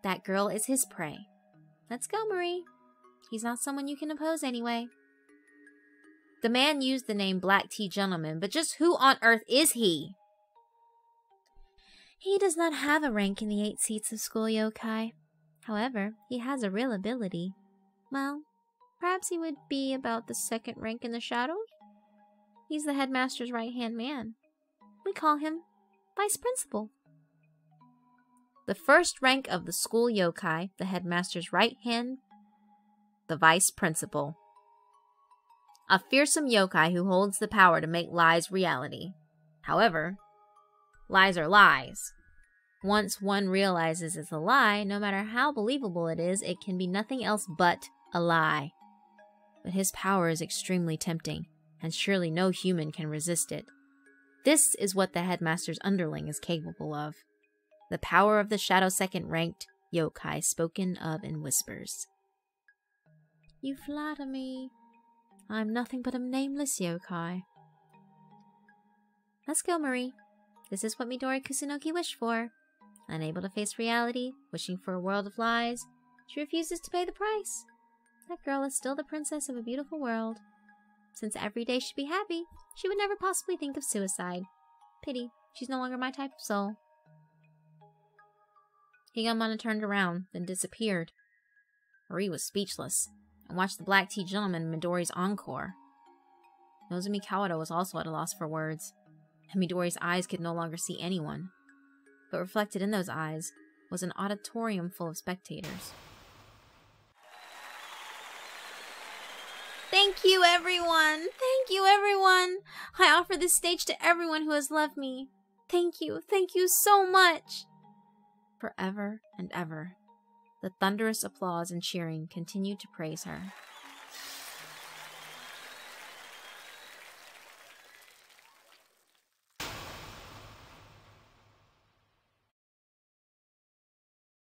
that girl is his prey. Let's go, Marie. He's not someone you can oppose anyway. The man used the name Black Tea Gentleman, but just who on earth is he? He does not have a rank in the 8 seats of school yokai. However, he has a real ability. Well, perhaps he would be about the 2nd rank in the shadows? He's the headmaster's right-hand man. We call him Vice Principal. The 1st rank of the school yokai, the headmaster's right hand, the vice principal. A fearsome yokai who holds the power to make lies reality. However, lies are lies. Once one realizes it's a lie, no matter how believable it is, it can be nothing else but a lie. But his power is extremely tempting, and surely no human can resist it. This is what the headmaster's underling is capable of. The power of the Shadow Second-ranked yokai spoken of in whispers. You flatter me. I'm nothing but a nameless yokai. Let's go, Marie. This is what Midori Kusunoki wished for. Unable to face reality, wishing for a world of lies, she refuses to pay the price. That girl is still the princess of a beautiful world. Since every day should be happy, she would never possibly think of suicide. Pity, she's no longer my type of soul. Higanbana turned around, then disappeared. Marie was speechless, and watched the black tea gentleman in Midori's encore. Nozomi Kawada was also at a loss for words, and Midori's eyes could no longer see anyone. But reflected in those eyes was an auditorium full of spectators. Thank you, everyone! Thank you, everyone! I offer this stage to everyone who has loved me. Thank you so much! Forever and ever, the thunderous applause and cheering continued to praise her.